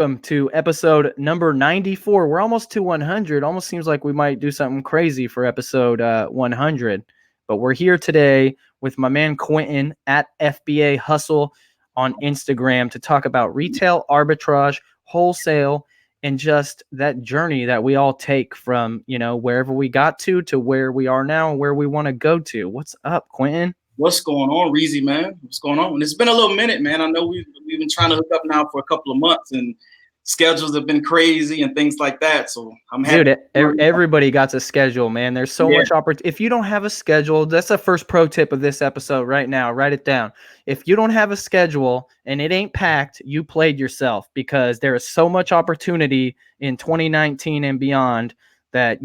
welcome to episode number 94. We're almost to 100. Almost seems like we might do something crazy for episode 100. But we're here today with my man Quentin at FBA Hustle on Instagram to talk about retail arbitrage, wholesale, and just that journey that we all take from, wherever we got to where we are now and where we want to go to. What's up, Quentin? What's going on, Reezy, man? What's going on? It's been a little minute, man. I know we've been trying to hook up now for a couple of months, and schedules have been crazy and things like that. So I'm happy. Dude, everybody got a schedule, man. There's so much opportunity. If you don't have a schedule, that's the first pro tip of this episode right now. Write it down. If you don't have a schedule and it ain't packed, you played yourself, because there is so much opportunity in 2019 and beyond that,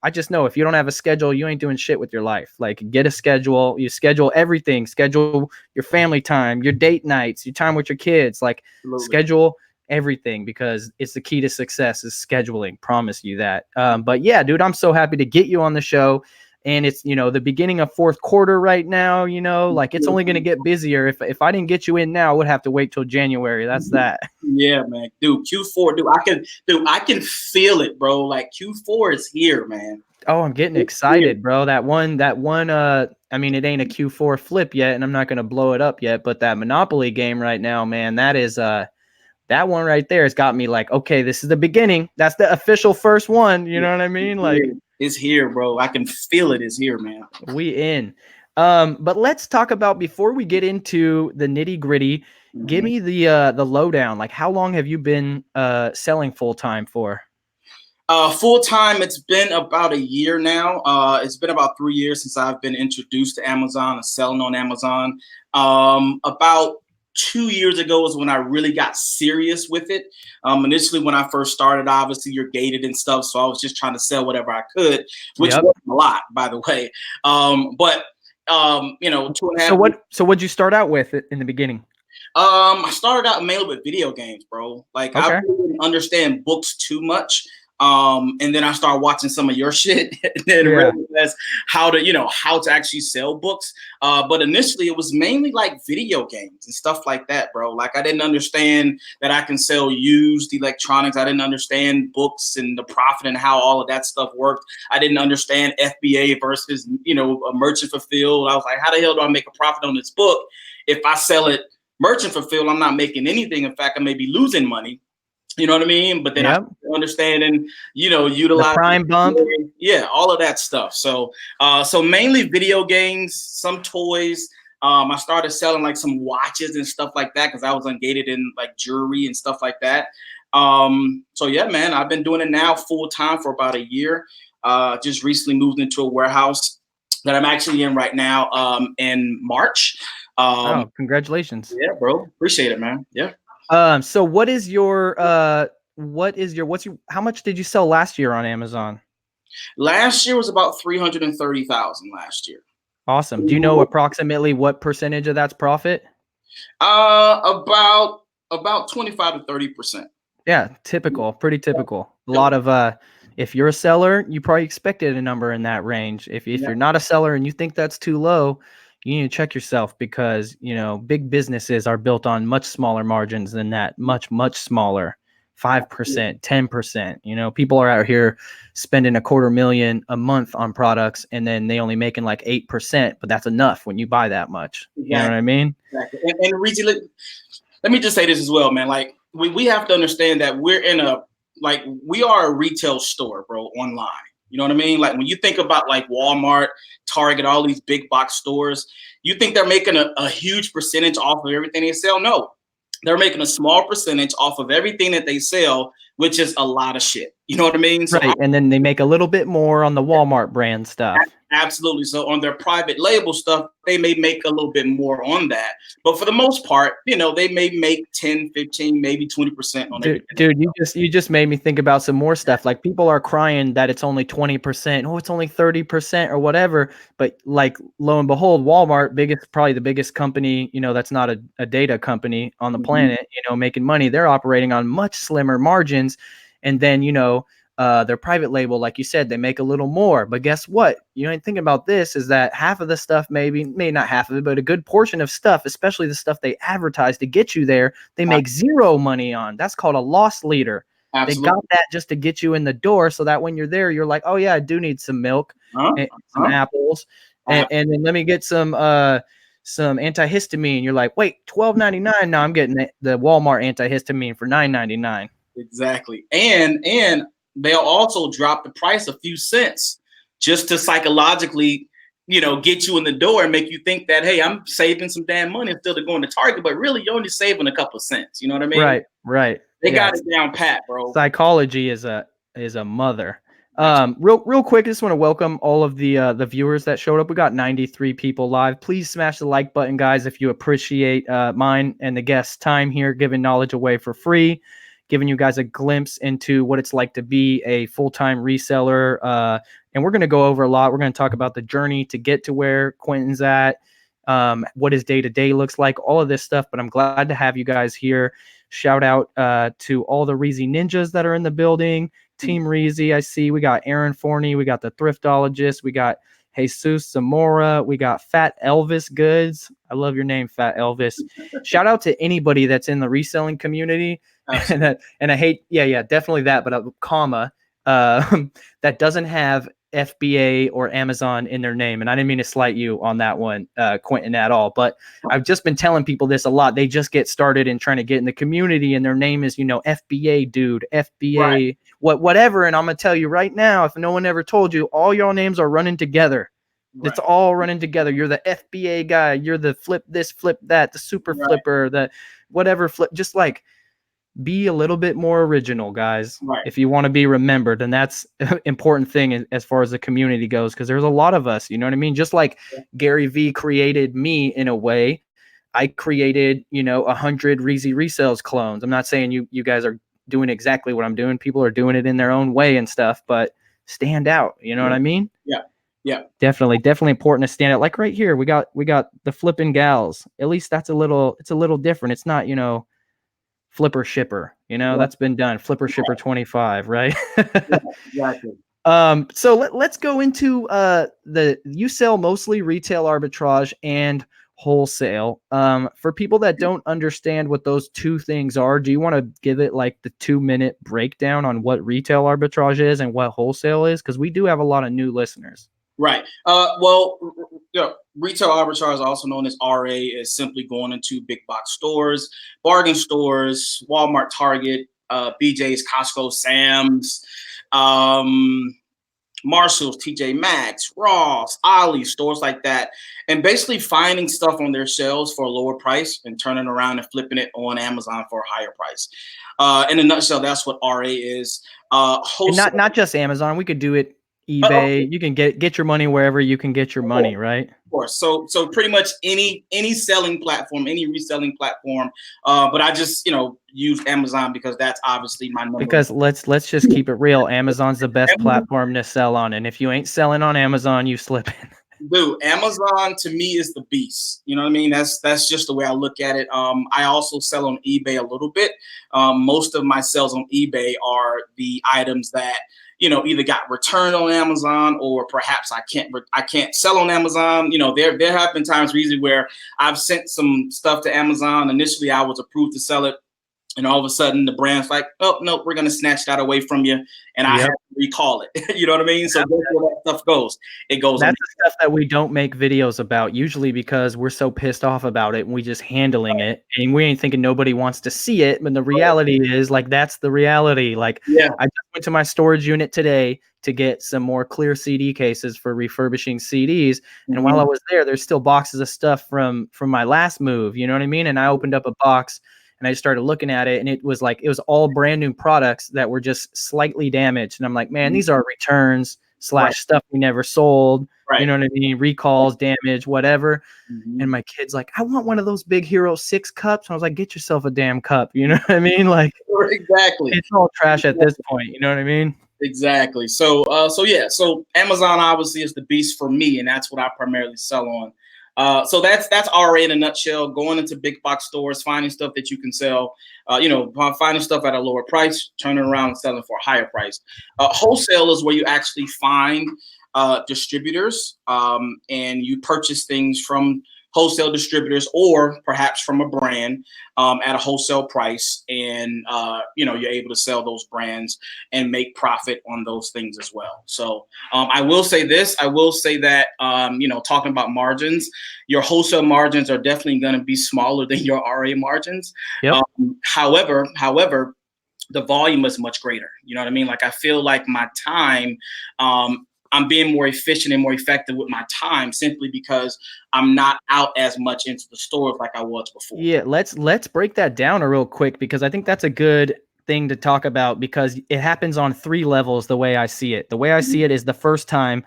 I just know if you don't have a schedule, you ain't doing shit with your life. Like, get a schedule. You schedule everything. Schedule your family time, your date nights, your time with your kids. Like, schedule everything, because it's the key to success is scheduling. Promise you that. But yeah, dude, I'm so happy to get you on the show. And it's, the beginning of fourth quarter right now, like it's only going to get busier. If I didn't get you in now, I would have to wait till January. That's that. Yeah, man. Dude, Q4, I can feel it, bro. Like Q4 is here, man. Oh, I'm getting excited, bro. That one, I mean, it ain't a Q4 flip yet, and I'm not going to blow it up yet, but that Monopoly game right now, man, that is, that one right there has got me like, okay, this is the beginning. That's the official first one. You know what I mean? Like, it's here, bro. I can feel it. It's here, man. We in. But let's talk about, before we get into the nitty gritty, give me the lowdown. Like, how long have you been selling full time for? Full time, it's been about a year now. It's been about 3 years since I've been introduced to Amazon and selling on Amazon. About 2 years ago is when I really got serious with it. Initially, when I first started, obviously you're gated and stuff, so I was just trying to sell whatever I could, which wasn't a lot, by the way. But 2.5. So what'd you start out with in the beginning? I started out mainly with video games, bro. Like, I really didn't understand books too much. And then I started watching some of your shit and then realized how to actually sell books. But initially it was mainly like video games and stuff like that, bro. Like, I didn't understand that I can sell used electronics. I didn't understand books and the profit and how all of that stuff worked. I didn't understand FBA versus, a merchant fulfilled. I was like, how the hell do I make a profit on this book? If I sell it merchant fulfilled, I'm not making anything. In fact, I may be losing money. You know what I mean? But then I understanding, utilize the prime bump. Yeah, all of that stuff. So mainly video games, some toys. I started selling like some watches and stuff like that because I was ungated in like jewelry and stuff like that. So yeah, man, I've been doing it now full time for about a year. Just recently moved into a warehouse that I'm actually in right now in March. Oh, congratulations. Yeah, bro. Appreciate it, man. Yeah. So how much did you sell last year on Amazon? Last year was about 330,000 last year. Awesome. Do you know approximately what percentage of that's profit? About 25 to 30%. Yeah, typical, pretty typical. A lot of if you're a seller, you probably expected a number in that range. If you're not a seller and you think that's too low, you need to check yourself, because, big businesses are built on much smaller margins than that, much, much smaller, 5%, 10%. People are out here spending $250,000 a month on products, and then they only making like 8%, but that's enough when you buy that much. Exactly. You know what I mean? Exactly. And Reezy, let me just say this as well, man. Like, we have to understand that we are a retail store, bro, online. You know what I mean? Like, when you think about like Walmart, Target, all these big box stores, you think they're making a huge percentage off of everything they sell? No, they're making a small percentage off of everything that they sell, which is a lot of shit. You know what I mean? So right. And then they make a little bit more on the Walmart brand stuff. Absolutely. So on their private label stuff, they may make a little bit more on that. But for the most part, they may make 10, 15, maybe 20% on it. Dude, you just made me think about some more stuff. Like, people are crying that it's only 20%. Oh, it's only 30% or whatever. But like, lo and behold, Walmart, probably the biggest company, that's not a data company on the planet, making money. They're operating on much slimmer margins. And then, Their private label, like you said, they make a little more. But guess what? You ain't thinking about this is that half of the stuff, maybe not half of it, but a good portion of stuff, especially the stuff they advertise to get you there, they make zero money on. That's called a loss leader. Absolutely. They got that just to get you in the door so that when you're there, you're like, oh, yeah, I do need some milk and some apples. And then let me get some antihistamine. You're like, wait, $12.99. Now I'm getting the Walmart antihistamine for $9.99. Exactly. And they'll also drop the price a few cents just to psychologically, get you in the door and make you think that, hey, I'm saving some damn money instead of going to Target, but really you're only saving a couple of cents. You know what I mean? Right. They got it down pat, bro. Psychology is a mother. Real quick, I just want to welcome all of the viewers that showed up. We got 93 people live. Please smash the like button, guys, if you appreciate mine and the guests' time here, giving knowledge away for free, giving you guys a glimpse into what it's like to be a full-time reseller. And we're going to go over a lot. We're going to talk about the journey to get to where Quentin's at, what his day-to-day looks like, all of this stuff. But I'm glad to have you guys here. Shout out to all the Reezy ninjas that are in the building. Team Reezy, I see. We got Aaron Forney. We got the Thriftologist. We got Jesus Zamora. We got Fat Elvis Goods. I love your name, Fat Elvis. Shout out to anybody that's in the reselling community. And I hate, definitely that, but a comma that doesn't have FBA or Amazon in their name. And I didn't mean to slight you on that one, Quentin, at all. But I've just been telling people this a lot. They just get started in trying to get in the community and their name is, FBA dude, FBA, whatever. And I'm going to tell you right now, if no one ever told you, all your names are running together. Right. It's all running together. You're the FBA guy. You're the flip this, flip that, the super flipper, the whatever flip, just like, be a little bit more original, guys. Right. If you want to be remembered, and that's an important thing as far as the community goes, because there's a lot of us, you know what I mean? Just like Gary Vee created me in a way, I created, 100 Reezy Resells clones. I'm not saying you guys are doing exactly what I'm doing. People are doing it in their own way and stuff, but stand out. You know what I mean? Yeah. Definitely important to stand out. Like right here, we got the flipping gals. At least it's a little different. It's not, Flipper Shipper, that's been done. Flipper Shipper 25, right? Exactly. So let's go into you sell mostly retail arbitrage and wholesale. For people that don't understand what those two things are, do you want to give it like the 2-minute breakdown on what retail arbitrage is and what wholesale is? Because we do have a lot of new listeners. Right. Retail arbitrage, also known as RA, is simply going into big box stores, bargain stores, Walmart, Target, BJ's, Costco, Sam's, Marshall's, TJ Maxx, Ross, Ollie's, stores like that, and basically finding stuff on their shelves for a lower price and turning around and flipping it on Amazon for a higher price. In a nutshell, that's what RA is. And not just Amazon. We could do it eBay. You can get your money wherever you can get your money, right? Of course. So pretty much any selling platform, any reselling platform. But I just use Amazon because that's obviously my number. Because let's just keep it real. Amazon's the best platform to sell on, and if you ain't selling on Amazon, you slipping. Dude, Amazon to me is the beast. You know what I mean? That's just the way I look at it. I also sell on eBay a little bit. Most of my sales on eBay are the items that either got returned on Amazon or perhaps I can't sell on Amazon. There have been times recently where I've sent some stuff to Amazon. Initially, I was approved to sell it. And all of a sudden, the brand's like, oh, no, we're going to snatch that away from you. And I have to recall it. You know what I mean? So that's where that stuff goes. It goes. That's the stuff that we don't make videos about, usually because we're so pissed off about it and we just handling it. And we ain't thinking nobody wants to see it. But the reality is, like, that's the reality. Like, I just went to my storage unit today to get some more clear CD cases for refurbishing CDs. And while I was there, there's still boxes of stuff from my last move. You know what I mean? And I opened up a box. And I just started looking at it, and it was all brand new products that were just slightly damaged. And I'm like, man, these are returns / stuff we never sold. Right. You know what I mean? Recalls, damage, whatever. And my kid's like, I want one of those big Hero 6 cups. And I was like, get yourself a damn cup. You know what I mean? Like, exactly. It's all trash at this point. You know what I mean? Exactly. So Amazon obviously is the beast for me, and that's what I primarily sell on. So that's RA in a nutshell. Going into big box stores, finding stuff that you can sell, finding stuff at a lower price, turning around and selling for a higher price. Wholesale is where you actually find distributors, and you purchase things from wholesale distributors or perhaps from a brand at a wholesale price, and you're able to sell those brands and make profit on those things as well. So I will say this, I will say that talking about margins, your wholesale margins are definitely going to be smaller than your RA margins. Yep. However, the volume is much greater. You know what I mean? Like, I feel like my time, I'm being more efficient and more effective with my time simply because I'm not out as much into the stores like I was before. Yeah, let's break that down a real quick, because I think that's a good thing to talk about, because it happens on 3 levels the way I see it. The way I see it is the first time,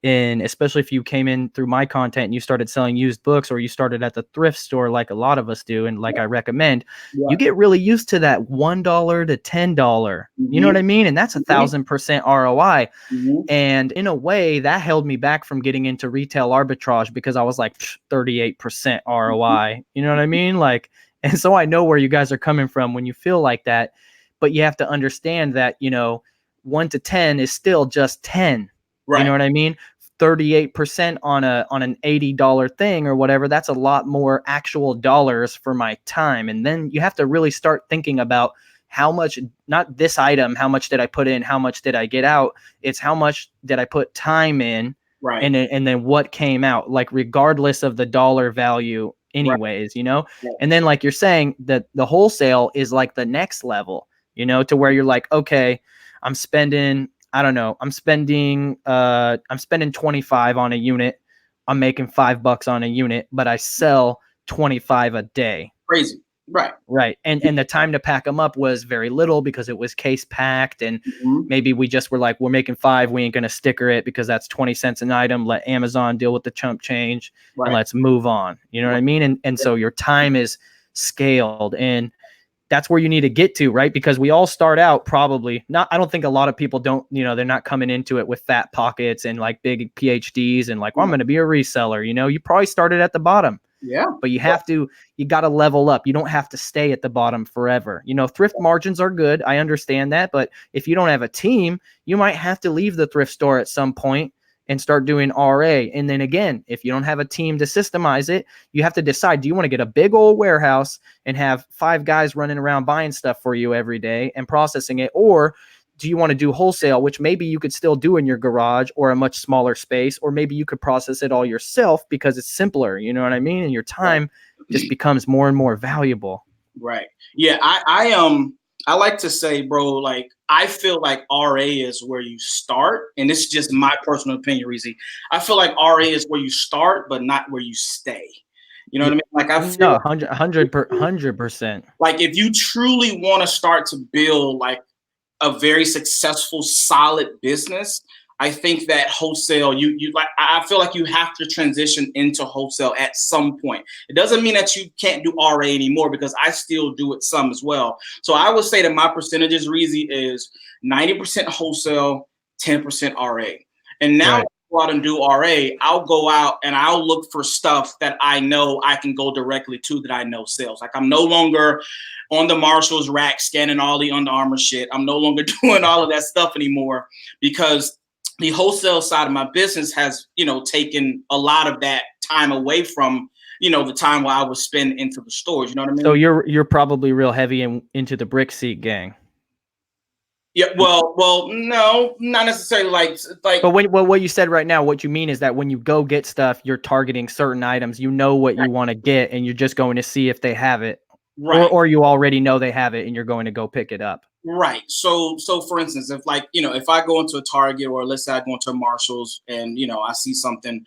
especially if you came in through my content and you started selling used books, or you started at the thrift store like a lot of us do, and like I recommend, you get really used to that $1 to $10. You know what I mean? And that's 1,000% ROI. And in a way, that held me back from getting into retail arbitrage, because I was like 38% ROI. You know what I mean? Like, and so I know where you guys are coming from when you feel like that, but you have to understand that, 1 to 10 is still just 10. Right. You know what I mean? 38% on an $80 thing or whatever, that's a lot more actual dollars for my time. And then you have to really start thinking about how much, not this item, how much did I put in, how much did I get out? It's how much did I put time in, right? And then what came out, like regardless of the dollar value anyways, right. Yeah. And then like you're saying, that the wholesale is like the next level, to where you're like, okay, I'm spending 25 on a unit. I'm making $5 on a unit, but I sell 25 a day. Crazy. Right. And the time to pack them up was very little, because it was case packed, and maybe we just were like, we're making 5, we ain't going to sticker it because that's 20 cents an item. Let Amazon deal with the chump change, and let's move on. You know what I mean? And so your time is scaled, and that's where you need to get to, right? Because we all start out probably not. I don't think a lot of people don't, they're not coming into it with fat pockets and like big PhDs and like, well, I'm going to be a reseller. You probably started at the bottom. Yeah. But you got to level up. You don't have to stay at the bottom forever. Thrift margins are good. I understand that. But if you don't have a team, you might have to leave the thrift store at some point and start doing RA. And then again, if you don't have a team to systemize it, you have to decide, do you want to get a big old warehouse and have 5 guys running around buying stuff for you every day and processing it? Or do you want to do wholesale, which maybe you could still do in your garage or a much smaller space, or maybe you could process it all yourself because it's simpler, you know what I mean? And your time just becomes more and more valuable. Right. Yeah. I like to say, bro, like, I feel like RA is where you start. And this is just my personal opinion, Reezy. I feel like RA is where you start, but not where you stay. You know what I mean? Like, I feel 100%. Like, if you truly want to start to build like a very successful, solid business, I think that wholesale, I feel like you have to transition into wholesale at some point. It doesn't mean that you can't do RA anymore, because I still do it some as well. So I would say that my percentages, Reezy, is 90% wholesale, 10% RA. And now, go out and do RA, I'll go out and I'll look for stuff that I know I can go directly to, that I know sells. Like, I'm no longer on the Marshalls rack scanning all the Under Armour shit. I'm no longer doing all of that stuff anymore, because the wholesale side of my business has, taken a lot of that time away from, the time where I was spending into the stores. You know what I mean? So you're probably real heavy into the brick seat gang. Yeah, well, no, not necessarily. Like. But what you said right now, what you mean is that when you go get stuff, you're targeting certain items. You know what you want to get, and you're just going to see if they have it, right? Or you already know they have it, and you're going to go pick it up. Right. So for instance, if if I go into a Target, or let's say I go into a Marshalls, and I see something,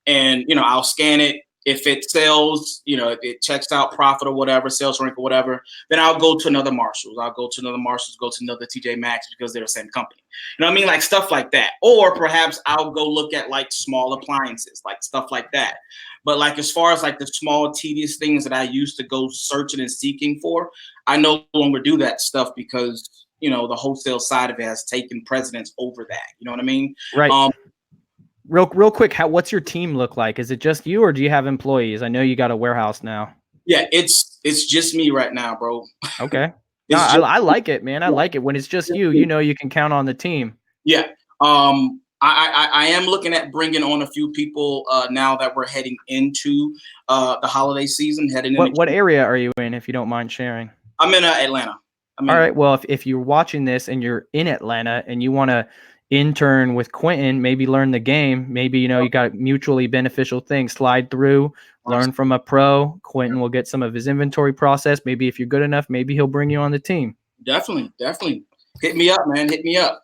and I'll scan it. If it sells, if it checks out profit or whatever, sales rank or whatever, then I'll go to another Marshalls. I'll go to another Marshalls, go to another TJ Maxx, because they're the same company. You know what I mean? Like, stuff like that. Or perhaps I'll go look at like small appliances, like stuff like that. But like, as far as like the small tedious things that I used to go searching and seeking for, I no longer do that stuff, because the wholesale side of it has taken precedence over that. You know what I mean? Right. Real quick, what's your team look like? Is it just you, or do you have employees? I know you got a warehouse now. Yeah, it's just me right now, bro. Okay. No, I like it, man. I like it when it's just you. You know, you can count on the team. Yeah. I am looking at bringing on a few people now that we're heading into the holiday season. What area are you in, if you don't mind sharing? I'm in Atlanta. All right. Well, if you're watching this and you're in Atlanta and you want to intern with Quentin, maybe learn the game, maybe, you know, you got mutually beneficial things, slide through, learn from a pro. Quentin will get some of his inventory process. Maybe if you're good enough, maybe he'll bring you on the team. Definitely. Hit me up, man. Hit me up.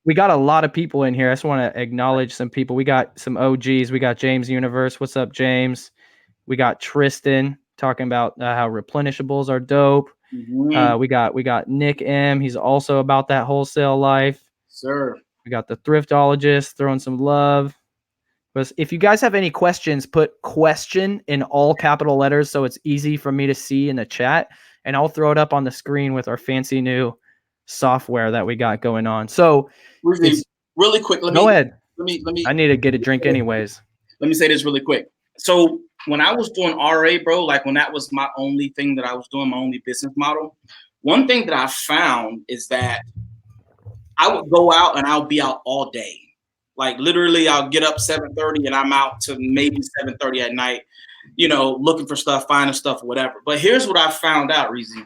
We got a lot of people in here. I just want to acknowledge some people. We got some OGs. We got James Universe. What's up, James? We got Tristan talking about how replenishables are dope. Mm-hmm. We got Nick M. He's also about that wholesale life. Sir. We got the thriftologist throwing some love. But if you guys have any questions, put question in all capital letters so it's easy for me to see in the chat, and I'll throw it up on the screen with our fancy new software that we got going on. So really quick, go ahead. Let me I need to get a drink anyways. Let me say this really quick. So when I was doing RA, bro, like when that was my only thing that I was doing, my only business model, one thing that I found is that I would go out and I'll be out all day. Like literally I'll get up 7:30 and I'm out to maybe 7:30 at night, you know, looking for stuff, finding stuff, whatever. But here's what I found out, Reezy.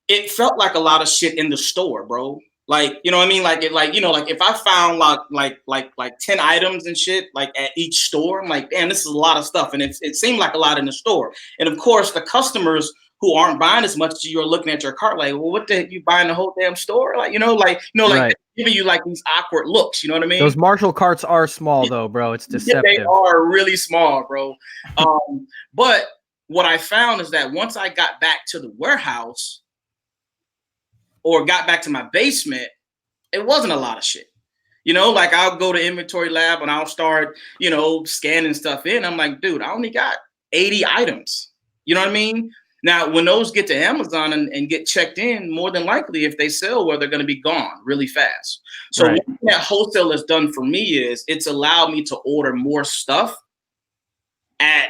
It felt like a lot of shit in the store, bro. Like, you know what I mean? Like if I found like 10 items and shit, like at each store, I'm like, damn, this is a lot of stuff. And it seemed like a lot in the store. And of course, the customers who aren't buying as much, you're looking at your cart like, well, what the heck, you buying the whole damn store? Like, Right. giving you like these awkward looks, you know what I mean? Those Marshall carts are small though, bro. It's deceptive. Yeah, they are really small, bro. But what I found is that once I got back to the warehouse, or got back to my basement, it wasn't a lot of shit. You know, like I'll go to inventory lab and I'll start, you know, scanning stuff in. I'm like, dude, I only got 80 items. You know what I mean? Now, when those get to Amazon and get checked in, more than likely, if they sell well, they're going to be gone really fast. So right. What that wholesale has done for me is it's allowed me to order more stuff at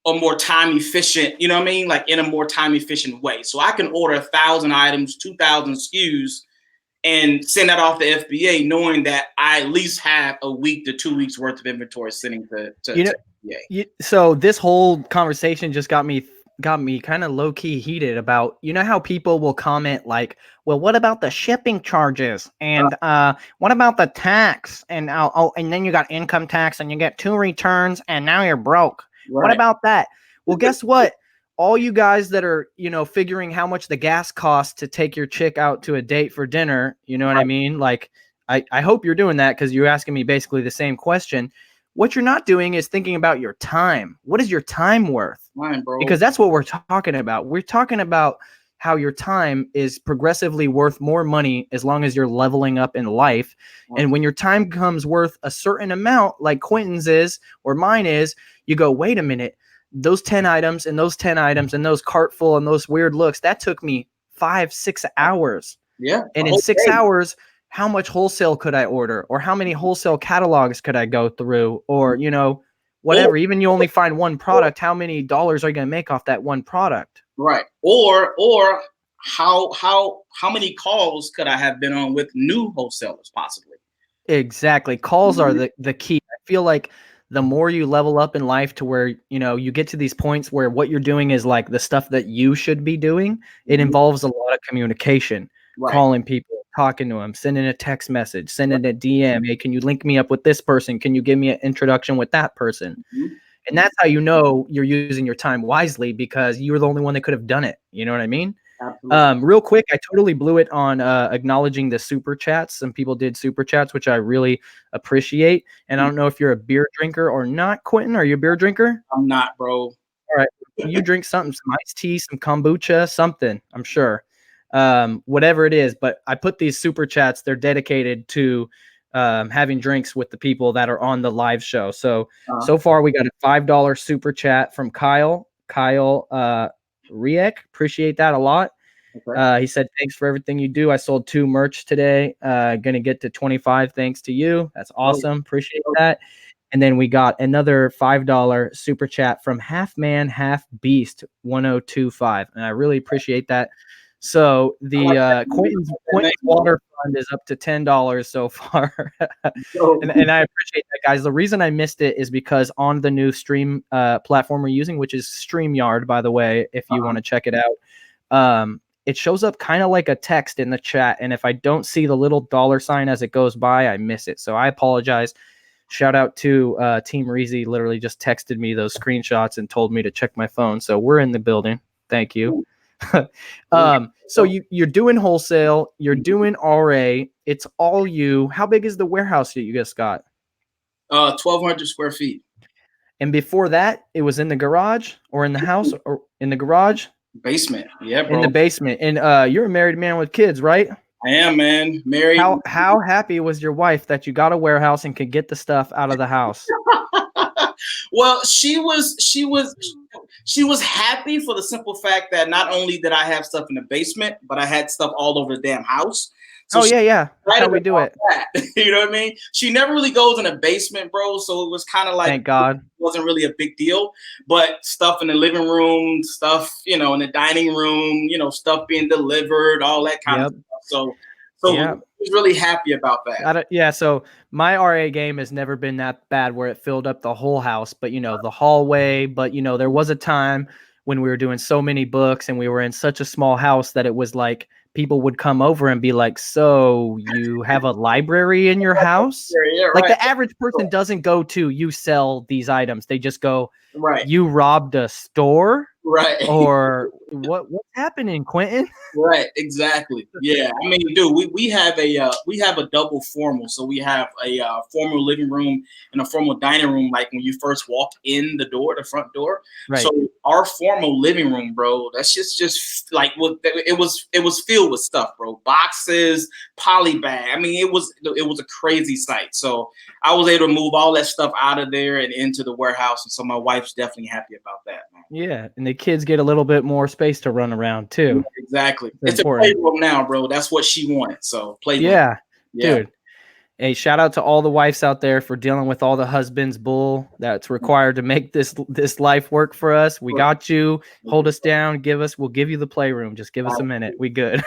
a more time efficient, you know what I mean? Like in a more time efficient way. So I can order 1,000 items, 2,000 SKUs, and send that off to FBA, knowing that I at least have a week to 2 weeks worth of inventory sitting to FBA. So this whole conversation just got me kind of low key heated about, you know how people will comment like, well, what about the shipping charges? And what about the tax? And and then you got income tax and you get 2 returns and now you're broke. Right. What about that? Well, guess what? All you guys that are, you know, figuring how much the gas costs to take your chick out to a date for dinner, you know what I mean? Like, I hope you're doing that because you're asking me basically the same question. What you're not doing is thinking about your time. What is your time worth? Mine, bro. Because that's what we're talking about. We're talking about how your time is progressively worth more money as long as you're leveling up in life. And when your time comes worth a certain amount, like Quentin's is or mine is, you go, wait a minute, those 10 items and those 10 items and those cart full and those weird looks, that took me 5-6 hours. Yeah. And in 6 hours, how much wholesale could I order? Or how many wholesale catalogs could I go through? Or, you know, whatever. Even you only find one product, how many dollars are you going to make off that one product? Right. Or how many calls could I have been on with new wholesalers possibly? Exactly. Calls are the key. I feel like the more you level up in life to where, you know, you get to these points where what you're doing is like the stuff that you should be doing. It involves a lot of communication, calling people, talking to them, sending a text message, sending a DM. Hey, can you link me up with this person? Can you give me an introduction with that person? And that's how you know you're using your time wisely, because you were the only one that could have done it. You know what I mean? Real quick, I totally blew it on acknowledging the super chats. Some people did super chats, which I really appreciate. And I don't know if you're a beer drinker or not. Quentin, are you a beer drinker? I'm not, bro. All right. You drink something, some iced tea, some kombucha, something, I'm sure. Whatever it is. But I put these super chats. They're dedicated to having drinks with the people that are on the live show. So far we got a $5 super chat from Kyle Riek. Appreciate that a lot. Okay. He said, thanks for everything you do. I sold 2 merch today. Gonna get to 25 thanks to you. That's awesome. Appreciate that. And then we got another $5 super chat from Half Man, Half Beast 1025. And I really appreciate that. So the Quentin's water fund is up to $10 so far. and I appreciate that, guys. The reason I missed it is because on the new stream platform we're using, which is StreamYard, by the way, if you want to check it out, it shows up kind of like a text in the chat. And if I don't see the little $ as it goes by, I miss it. So I apologize. Shout out to Team Reezy, literally just texted me those screenshots and told me to check my phone. So we're in the building. Thank you. So you're doing wholesale, you're doing RA. It's all you. How big is the warehouse that you just got? 1,200 square feet. And before that, it was in the garage or in the house or in the garage? Basement. Yeah, bro. In the basement. And you're a married man with kids, right? I am, man. Married. How happy was your wife that you got a warehouse and could get the stuff out of the house? Well, she was happy for the simple fact that not only did I have stuff in the basement, but I had stuff all over the damn house. So yeah. That's how we do it. You know what I mean? She never really goes in the basement, bro. So it was kind of like, thank God, it wasn't really a big deal. But stuff in the living room, stuff, in the dining room, stuff being delivered, all that kind of stuff. So I was really happy about that. So my RA game has never been that bad where it filled up the whole house, but the hallway. But there was a time when we were doing so many books and we were in such a small house that it was like people would come over and be like, so you have a library in your house? Yeah, right. Like the average person doesn't go to, you sell these items. They just go, right. You robbed a store? Right. Or what's happening, Quentin? Right, exactly. Yeah, I mean, dude, we have a double formal. So we have a formal living room and a formal dining room. Like when you first walk in the front door. Right. So our formal living room, bro, that's just like it was filled with stuff, bro. Boxes, poly bag. I mean, it was a crazy sight. So I was able to move all that stuff out of there and into the warehouse. And so my wife's definitely happy about that, man. Yeah, and the kids get a little bit more space to run around too. Yeah, exactly. It's important. A playroom now, bro. That's what she wanted. So playroom. Yeah, dude. Hey, shout out to all the wives out there for dealing with all the husbands' bull that's required to make this life work for us. We got you. Hold us down. We'll give you the playroom. Just give us a minute. We good.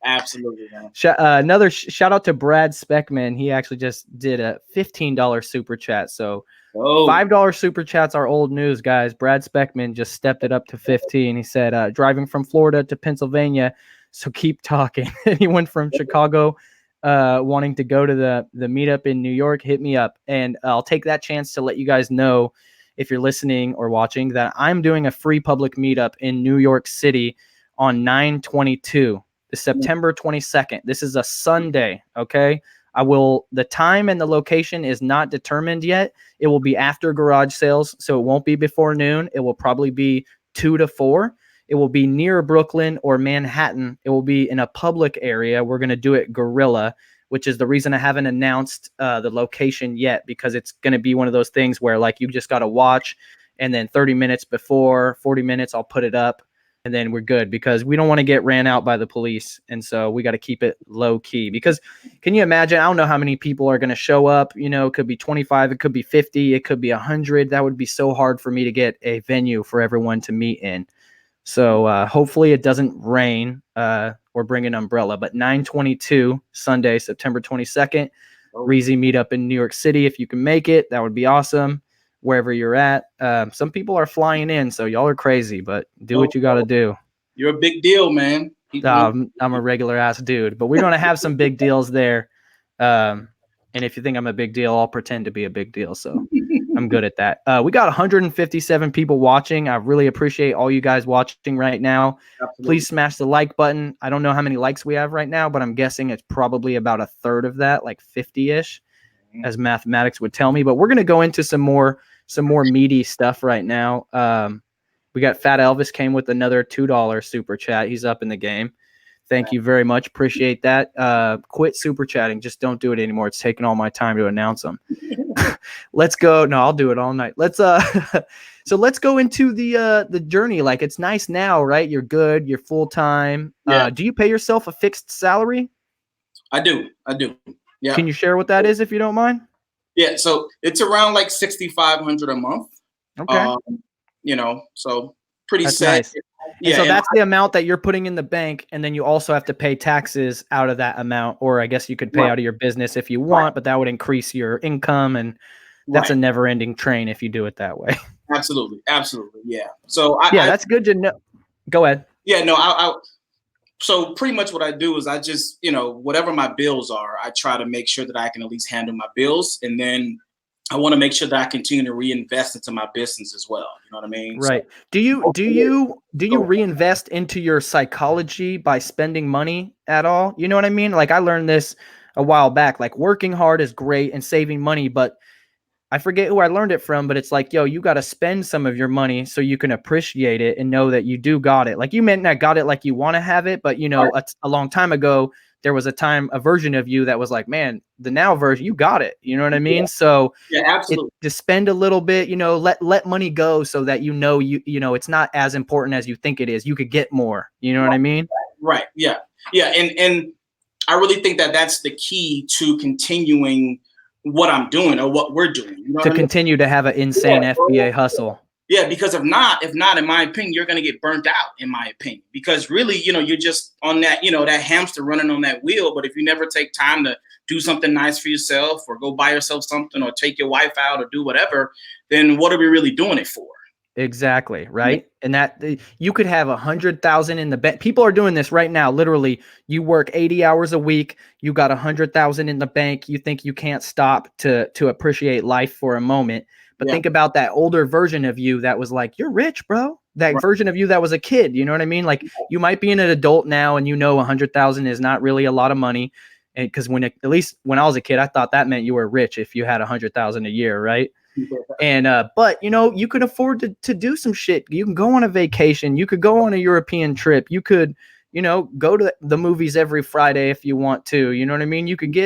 Absolutely, man. Another shout out to Brad Speckman. He actually just did a $15 super chat. So $5 super chats are old news, guys. Brad Speckman just stepped it up to 15. He said, driving from Florida to Pennsylvania. So keep talking. Anyone from Chicago wanting to go to the meetup in New York, hit me up. And I'll take that chance to let you guys know, if you're listening or watching, that I'm doing a free public meetup in New York City on 9/22, the September 22nd. This is a Sunday, okay? The time and the location is not determined yet. It will be after garage sales, so it won't be before noon. It will probably be 2 to 4. It will be near Brooklyn or Manhattan. It will be in a public area. We're going to do it guerrilla, which is the reason I haven't announced the location yet, because it's going to be one of those things where like you just got to watch, and then 30 minutes before, 40 minutes, I'll put it up, and then we're good, because we don't want to get ran out by the police. And so we got to keep it low key, because can you imagine? I don't know how many people are going to show up. It could be 25, it could be 50, it could be 100. That would be so hard for me to get a venue for everyone to meet in. So hopefully it doesn't rain or bring an umbrella. But 9/22, Sunday, September 22nd, Reezy meetup in New York City. If you can make it, that would be awesome. Wherever you're at. Some people are flying in, so y'all are crazy, but do what you got to do. You're a big deal, man. I'm a regular ass dude, but we're going to have some big deals there. And if you think I'm a big deal, I'll pretend to be a big deal. So I'm good at that. We got 157 people watching. I really appreciate all you guys watching right now. Absolutely. Please smash the like button. I don't know how many likes we have right now, but I'm guessing it's probably about a third of that, like 50-ish, as mathematics would tell me. But we're going to go into some more meaty stuff right now. We got Fat Elvis came with another $2 super chat. He's up in the game. Thank you very much. Appreciate that. Quit super chatting. Just don't do it anymore. It's taking all my time to announce them. Let's go. No, I'll do it all night. Let's So let's go into the journey. Like, it's nice now, right? You're good. You're full time. Yeah. Do you pay yourself a fixed salary? I do. Yeah. Can you share what that is if you don't mind? Yeah. So it's around like 6,500 a month. Okay. So pretty That's set. nice. And so that's the amount that you're putting in the bank, and then you also have to pay taxes out of that amount, or I guess you could pay out of your business if you want, but that would increase your income, and that's a never-ending train if you do it that way. Absolutely. Yeah. So that's good to know. Go ahead. Yeah, no, so pretty much what I do is I just, whatever my bills are, I try to make sure that I can at least handle my bills. And then I want to make sure that I continue to reinvest into my business as well. You know what I mean? Right. So, do you reinvest into your psychology by spending money at all? You know what I mean? Like, I learned this a while back. Like, working hard is great and saving money, but I forget who I learned it from, but it's like, yo, you got to spend some of your money so you can appreciate it and know that you do got it. Like, you may not got it like you want to have it, but a long time ago, there was a version of you that was like, man, the now version, you got it. You know what I mean? Yeah. So yeah, absolutely. to spend a little bit, let money go so that it's not as important as you think it is. You could get more. You know what I mean? Right. Yeah. Yeah. And I really think that that's the key to continuing what I'm doing or what we're doing. You know to continue to have an insane FBA hustle. Yeah, because if not, in my opinion, you're going to get burnt out, in my opinion, because really, you're just on that, that hamster running on that wheel. But if you never take time to do something nice for yourself or go buy yourself something or take your wife out or do whatever, then what are we really doing it for? Exactly. Right. Yeah. And that you could have 100,000 in the bank. People are doing this right now. Literally, you work 80 hours a week. You got 100,000 in the bank. You think you can't stop to appreciate life for a moment. But think about that older version of you that was like, you're rich, bro. That version of you that was a kid. You know what I mean? Like, you might be an adult now and 100,000 is not really a lot of money. And because at least when I was a kid, I thought that meant you were rich if you had 100,000 a year. Right. And but you could afford to do some shit. You can go on a vacation. You could go on a European trip. You could go to the movies every Friday if you want to. You know what I mean? You could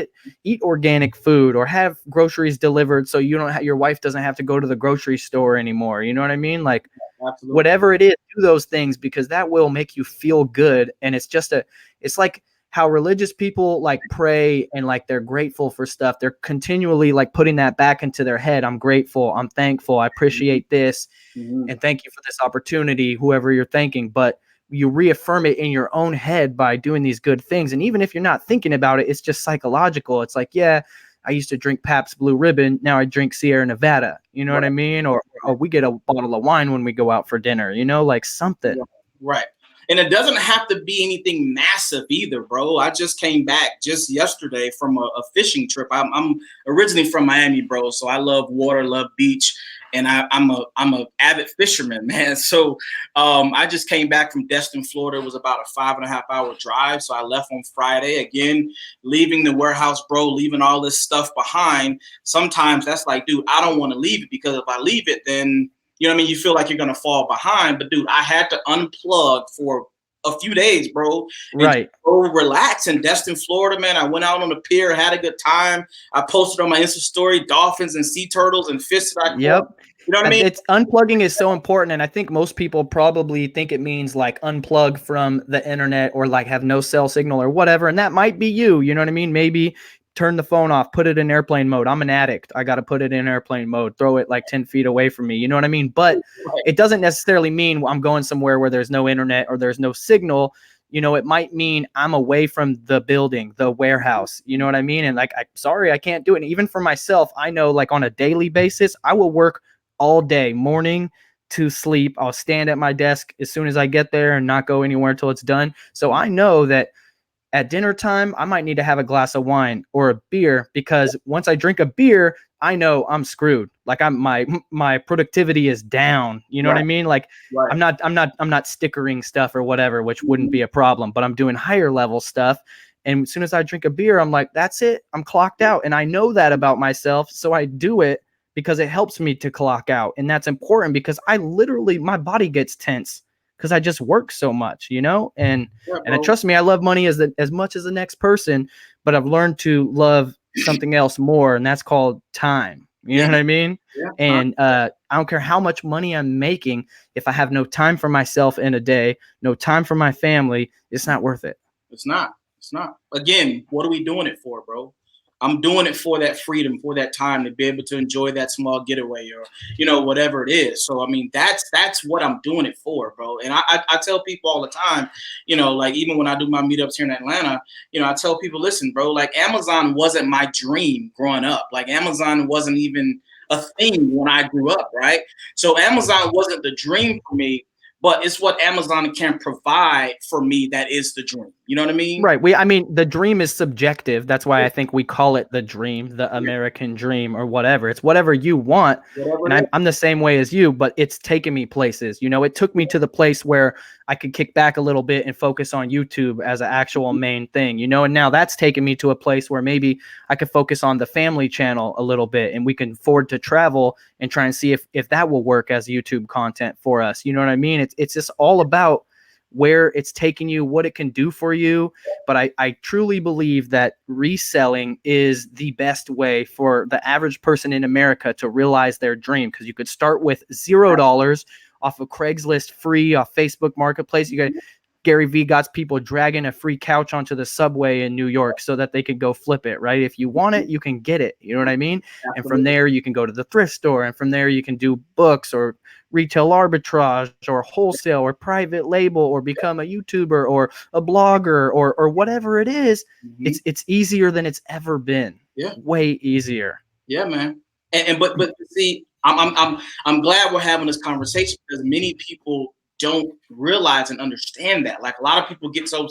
eat organic food or have groceries delivered so you don't your wife doesn't have to go to the grocery store anymore. You know what I mean? Like, absolutely. Whatever it is, do those things because that will make you feel good. And it's like how religious people like pray and like they're grateful for stuff. They're continually like putting that back into their head. I'm grateful. I'm thankful. I appreciate this. Mm-hmm. And thank you for this opportunity, whoever you're thanking. But you reaffirm it in your own head by doing these good things. And even if you're not thinking about it, it's just psychological. It's like, yeah, I used to drink Pabst Blue Ribbon. Now I drink Sierra Nevada. You know what I mean? Or we get a bottle of wine when we go out for dinner, like something. Right. And it doesn't have to be anything massive either, bro. I just came back just yesterday from a fishing trip. I'm originally from Miami, bro. So I love water, love beach. And I'm a avid fisherman, man. So I just came back from Destin, Florida. It was about a 5.5 hour drive. So I left on Friday, again, leaving the warehouse, bro, leaving all this stuff behind. Sometimes that's like, dude, I don't want to leave it because if I leave it, then you know what I mean? You feel like you're going to fall behind. But, dude, I had to unplug for a few days, bro. Right. Go relax in Destin, Florida, man. I went out on the pier, had a good time. I posted on my Insta story dolphins and sea turtles and fish that I caught. Yep. You know what I mean? It's unplugging is so important. And I think most people probably think it means like unplug from the internet or like have no cell signal or whatever. And that might be you. You know what I mean? Maybe turn the phone off, put it in airplane mode. I'm an addict. I got to put it in airplane mode, throw it like 10 feet away from me. You know what I mean? But it doesn't necessarily mean I'm going somewhere where there's no internet or there's no signal. It might mean I'm away from the building, the warehouse. You know what I mean? And like, sorry, I can't do it. And even for myself, I know like on a daily basis, I will work all day, morning to sleep. I'll stand at my desk as soon as I get there and not go anywhere until it's done. So I know that at dinner time, I might need to have a glass of wine or a beer because once I drink a beer, I know I'm screwed. Like my productivity is down. You know what I mean? Like I'm not stickering stuff or whatever, which wouldn't be a problem, but I'm doing higher level stuff. And as soon as I drink a beer, I'm like, that's it. I'm clocked out. And I know that about myself. So I do it because it helps me to clock out. And that's important because my body gets tense because I just work so much, and trust me, I love money as much as the next person, but I've learned to love something else more. And that's called time. You know what I mean? Yeah. And I don't care how much money I'm making. If I have no time for myself in a day, no time for my family, it's not worth it. It's not. It's not. Again, what are we doing it for, bro? I'm doing it for that freedom, for that time to be able to enjoy that small getaway or, whatever it is. So, I mean, that's what I'm doing it for, bro. And I tell people all the time, like even when I do my meetups here in Atlanta, I tell people, listen, bro, like Amazon wasn't my dream growing up. Like Amazon wasn't even a thing when I grew up, right? So Amazon wasn't the dream for me. But it's what Amazon can provide for me that is the dream. You know what I mean? Right. I mean, the dream is subjective. That's why I think we call it the dream, the American dream or whatever. It's whatever you want. Whatever And I'm the same way as you, but it's taken me places. It took me to the place where I could kick back a little bit and focus on YouTube as an actual main thing, and now that's taken me to a place where maybe I could focus on the family channel a little bit and we can afford to travel and try and see if that will work as YouTube content for us. You know what I mean? It's just all about where it's taking you, what it can do for you. But I truly believe that reselling is the best way for the average person in America to realize their dream, because you could start with $0 off of Craigslist free, off Facebook Marketplace. You got Gary Vee got people dragging a free couch onto the subway in New York so that they could go flip it, right? If you want it, you can get it. You know what I mean? Absolutely. And from there, you can go to the thrift store. And from there, you can do books or retail arbitrage or wholesale or private label or become a YouTuber or a blogger or whatever it is. Mm-hmm. It's easier than it's ever been. Yeah. Way easier. Yeah, man. But see, I'm glad we're having this conversation because many people don't realize and understand that. Like a lot of people get so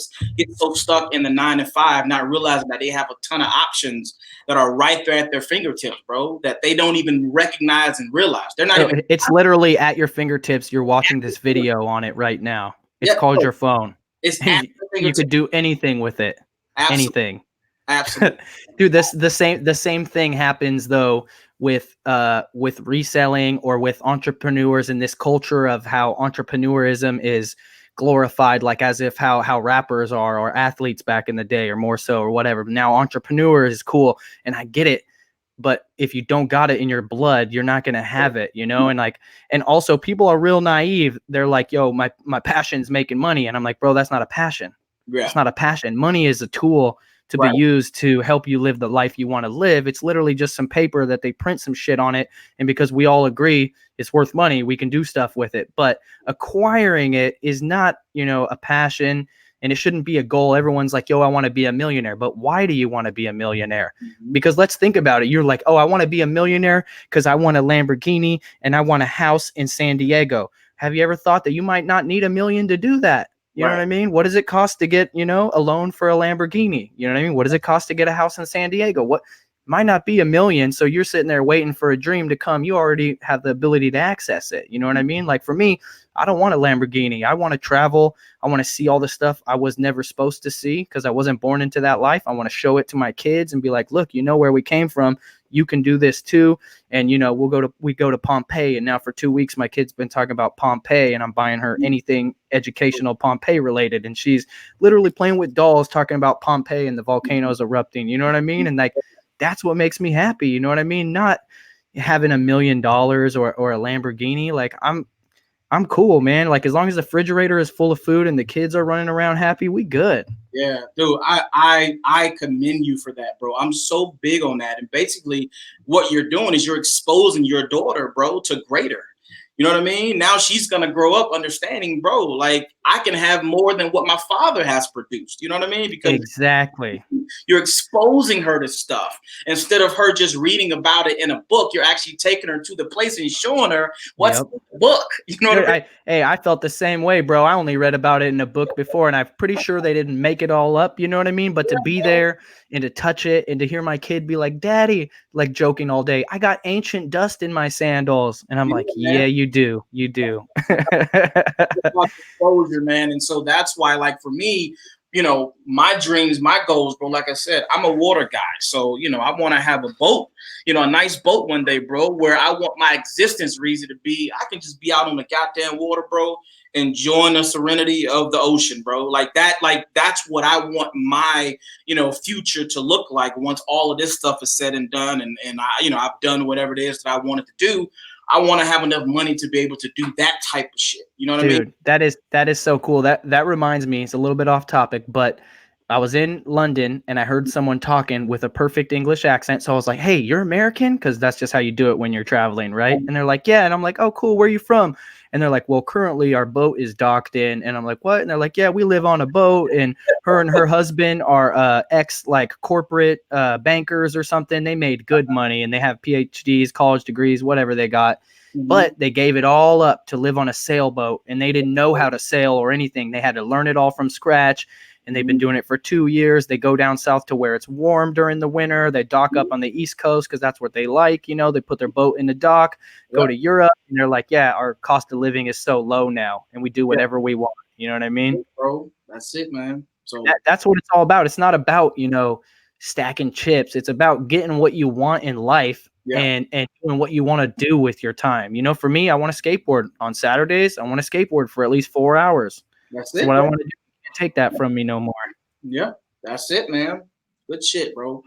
stuck in the 9 to 5, not realizing that they have a ton of options that are right there at their fingertips, bro, that they don't even recognize and realize. They're not even. It's literally at your fingertips. You're watching this video on it right now. It's called your phone. It's at you could do anything with it. Absolutely. Anything. Absolutely. Dude, the same thing happens though with reselling or with entrepreneurs in this culture of how entrepreneurism is glorified, like as if how rappers are or athletes back in the day or more so or whatever. Now entrepreneur is cool and I get it, but if you don't got it in your blood, you're not going to have it, and also people are real naive. They're like, yo, my passion's making money. And I'm like, bro, that's not a passion. Yeah. It's not a passion. Money is a tool to be used to help you live the life you want to live. It's literally just some paper that they print some shit on it. And because we all agree it's worth money, we can do stuff with it. But acquiring it is not, a passion, and it shouldn't be a goal. Everyone's like, yo, I want to be a millionaire. But why do you want to be a millionaire? Mm-hmm. Because let's think about it. You're like, oh, I want to be a millionaire because I want a Lamborghini and I want a house in San Diego. Have you ever thought that you might not need $1 million to do that? You know what I mean? What does it cost to get, a loan for a Lamborghini? You know what I mean? What does it cost to get a house in San Diego? What might not be $1 million. So you're sitting there waiting for a dream to come. You already have the ability to access it. You know what I mean? Like for me, I don't want a Lamborghini. I want to travel. I want to see all the stuff I was never supposed to see because I wasn't born into that life. I want to show it to my kids and be like, look, where we came from. You can do this too. And, we go to Pompeii. And now for 2 weeks, my kid's been talking about Pompeii and I'm buying her anything educational Pompeii related. And she's literally playing with dolls, talking about Pompeii and the volcanoes erupting. You know what I mean? And like, that's what makes me happy. You know what I mean? Not having $1 million or a Lamborghini. Like I'm cool, man. Like as long as the refrigerator is full of food and the kids are running around happy, we good. Yeah, dude, I commend you for that, bro. I'm so big on that. And basically what you're doing is you're exposing your daughter, bro, to greater. You know what I mean? Now she's going to grow up understanding, bro, like I can have more than what my father has produced. You know what I mean? Because exactly. You're exposing her to stuff instead of her just reading about it in a book. You're actually taking her to the place and showing her what's in the book. You know what I mean? I felt the same way, bro. I only read about it in a book before, and I'm pretty sure they didn't make it all up. You know what I mean? But to be there and to touch it and to hear my kid be like, Daddy, like joking all day, I got ancient dust in my sandals. And I'm like, yeah, you do. You do. Exposure, man. And so that's why, like, for me, my dreams, my goals, bro, like I said, I'm a water guy. So, I want to have a boat, a nice boat one day, bro, where I want my existence reason to be. I can just be out on the goddamn water, bro, enjoying the serenity of the ocean, bro. Like that's what I want my, future to look like once all of this stuff is said and done. And I've done whatever it is that I wanted to do. I want to have enough money to be able to do that type of shit. You know what I mean? Dude, that is so cool. That reminds me, it's a little bit off topic, but I was in London and I heard someone talking with a perfect English accent. So I was like, "Hey, you're American?" Because that's just how you do it when you're traveling, right? And they're like, "Yeah." And I'm like, "Oh, cool. Where are you from?" And they're like, "Well, currently our boat is docked in." And I'm like, "What?" And they're like, "Yeah, we live on a boat, and her husband are ex like corporate bankers or something. They made good money and they have PhDs, college degrees, whatever they got." But they gave it all up to live on a sailboat, and they didn't know how to sail or anything. They had to learn it all from scratch, and they've been doing it for 2 years. They go down south to where it's warm during the winter. They dock up on the East Coast because that's what they like. They put their boat in the dock, go to Europe, and they're like, yeah, our cost of living is so low now, and we do whatever we want. You know what I mean? Bro, that's it, man. So that's what it's all about. It's not about, stacking chips. It's about getting what you want in life and doing what you want to do with your time. For me, I want to skateboard on Saturdays. I want to skateboard for at least 4 hours. That's what I want to do. Take that from me no more. Yeah, that's it, man. Good shit, bro.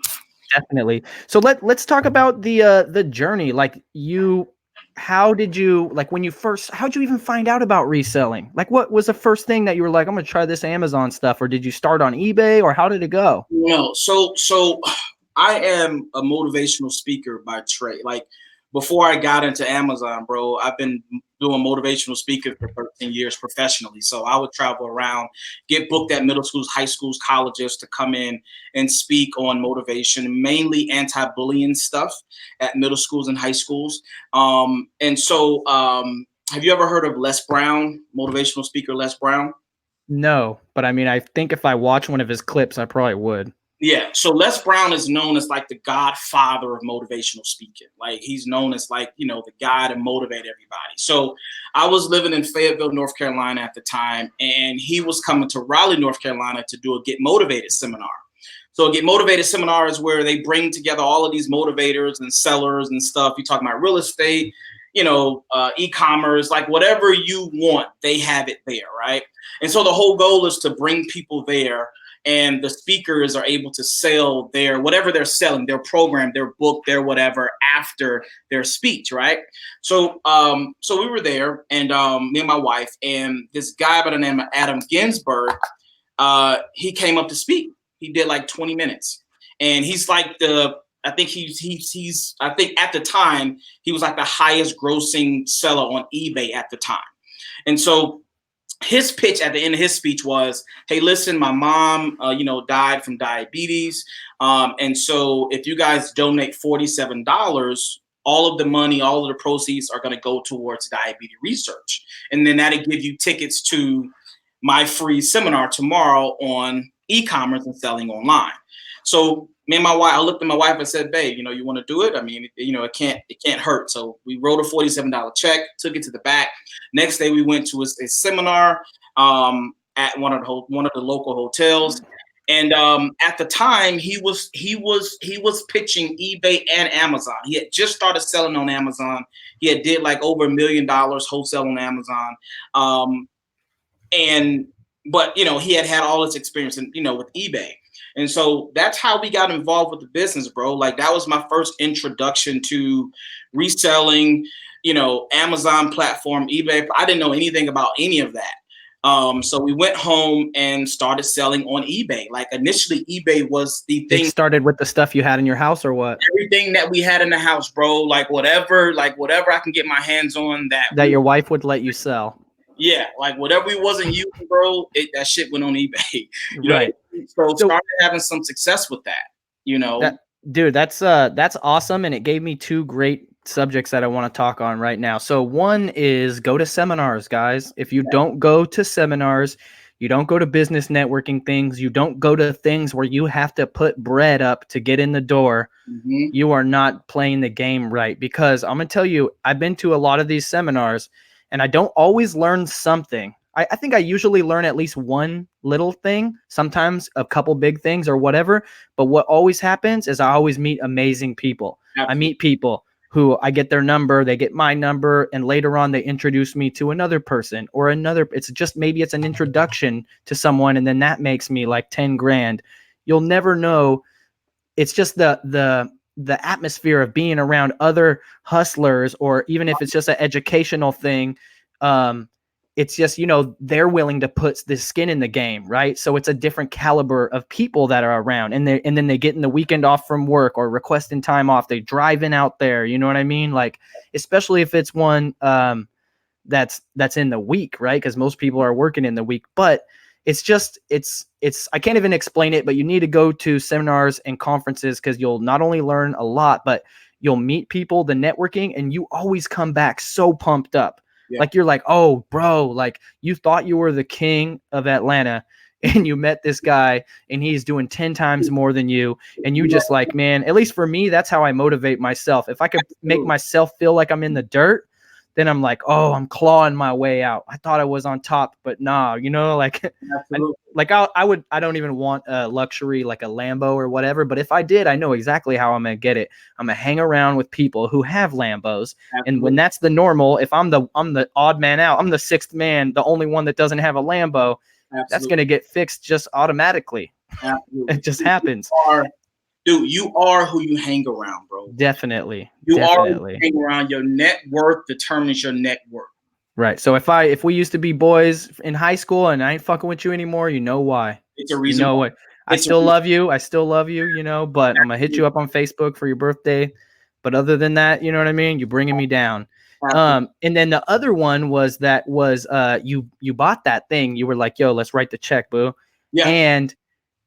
Definitely. So let's talk about the journey. Like how did you, like when you first, how'd you even find out about reselling? Like what was the first thing that you were like, I'm gonna try this Amazon stuff, or did you start on eBay, or how did it go? No, so I am a motivational speaker by trade. Like before I got into Amazon, bro, I've been doing motivational speaking for 13 years professionally. So I would travel around, get booked at middle schools, high schools, colleges to come in and speak on motivation, mainly anti-bullying stuff at middle schools and high schools. And so have you ever heard of Les Brown, motivational speaker Les Brown? No, but I mean, I think if I watch one of his clips, I probably would. Yeah, so Les Brown is known as like the godfather of motivational speaking. Like he's known as like, the guy to motivate everybody. So I was living in Fayetteville, North Carolina at the time, and he was coming to Raleigh, North Carolina to do a Get Motivated seminar. So a Get Motivated seminar is where they bring together all of these motivators and sellers and stuff. You're talking about real estate, e-commerce, like whatever you want, they have it there, right? And so the whole goal is to bring people there, and the speakers are able to sell whatever they're selling, their program, their book, their whatever after their speech, right? So so we were there, and me and my wife, and this guy by the name of Adam Ginsberg, he came up to speak. He did like 20 minutes, and he's like I think I think at the time he was like the highest grossing seller on eBay at the time. And so his pitch at the end of his speech was, hey, listen, my mom, died from diabetes. And so if you guys donate $47, all of the money, all of the proceeds are going to go towards diabetes research. And then that'll give you tickets to my free seminar tomorrow on e-commerce and selling online. So me and my wife, I looked at my wife and said, babe, you want to do it? I mean, it can't hurt. So we wrote a $47 check, took it to the back. Next day we went to a seminar at one of the local hotels. And at the time he was pitching eBay and Amazon. He had just started selling on Amazon. He had did like over $1 million wholesale on Amazon. But he had all this experience with eBay. And so that's how we got involved with the business, bro. Like that was my first introduction to reselling, Amazon platform, eBay. I didn't know anything about any of that. So we went home and started selling on eBay. Like initially eBay was the thing. It started with the stuff you had in your house or what? Everything that we had in the house, bro. Like whatever I can get my hands on that your wife would let you sell. Yeah, like whatever we wasn't using, bro, that shit went on eBay. Right. So started having some success with that, Dude, that's awesome. And it gave me two great subjects that I want to talk on right now. So one is go to seminars, guys. If you don't go to seminars, you don't go to business networking things, you don't go to things where you have to put bread up to get in the door, you are not playing the game right. Because I'm going to tell you, I've been to a lot of these seminars, and I don't always learn something. I think I usually learn at least one little thing, sometimes a couple big things or whatever. But what always happens is I always meet amazing people. Absolutely. I meet people who I get their number, they get my number, and later on they introduce me to another person or another. It's just, maybe it's an introduction to someone, and then that makes me like 10 grand. You'll never know. It's just the atmosphere of being around other hustlers, or even if it's just an educational thing. It's just, they're willing to put the skin in the game, right? So it's a different caliber of people that are around, and then they get in the weekend off from work or requesting time off. They driving out there, you know what I mean? Like, especially if it's one that's in the week, right? Because most people are working in the week. But it's just, it's I can't even explain it, but you need to go to seminars and conferences, because you'll not only learn a lot, but you'll meet people, the networking, and you always come back so pumped up. Yeah. Like, you're like, oh, bro, like, you thought you were the king of Atlanta, and you met this guy and he's doing 10 times more than you. And you just like, man, at least for me, that's how I motivate myself. If I could make myself feel like I'm in the dirt, then I'm like, oh, I'm clawing my way out. I thought I was on top, but nah, like, I don't even want a luxury, like a Lambo or whatever. But if I did, I know exactly how I'm going to get it. I'm going to hang around with people who have Lambos. Absolutely. And when that's the normal, if I'm the odd man out, I'm the sixth man, the only one that doesn't have a Lambo, absolutely, that's going to get fixed just automatically. Absolutely. It just happens. Dude, you are who you hang around, bro. Definitely. You are who you hang around. Your net worth determines your net worth. Right. So if we used to be boys in high school and I ain't fucking with you anymore, you know why? It's a reason. You know what? I still love you. I still love you, but I'm going to hit you up on Facebook for your birthday. But other than that, you know what I mean? You're bringing me down. And then the other one was you bought that thing. You were like, yo, let's write the check, boo. Yeah. And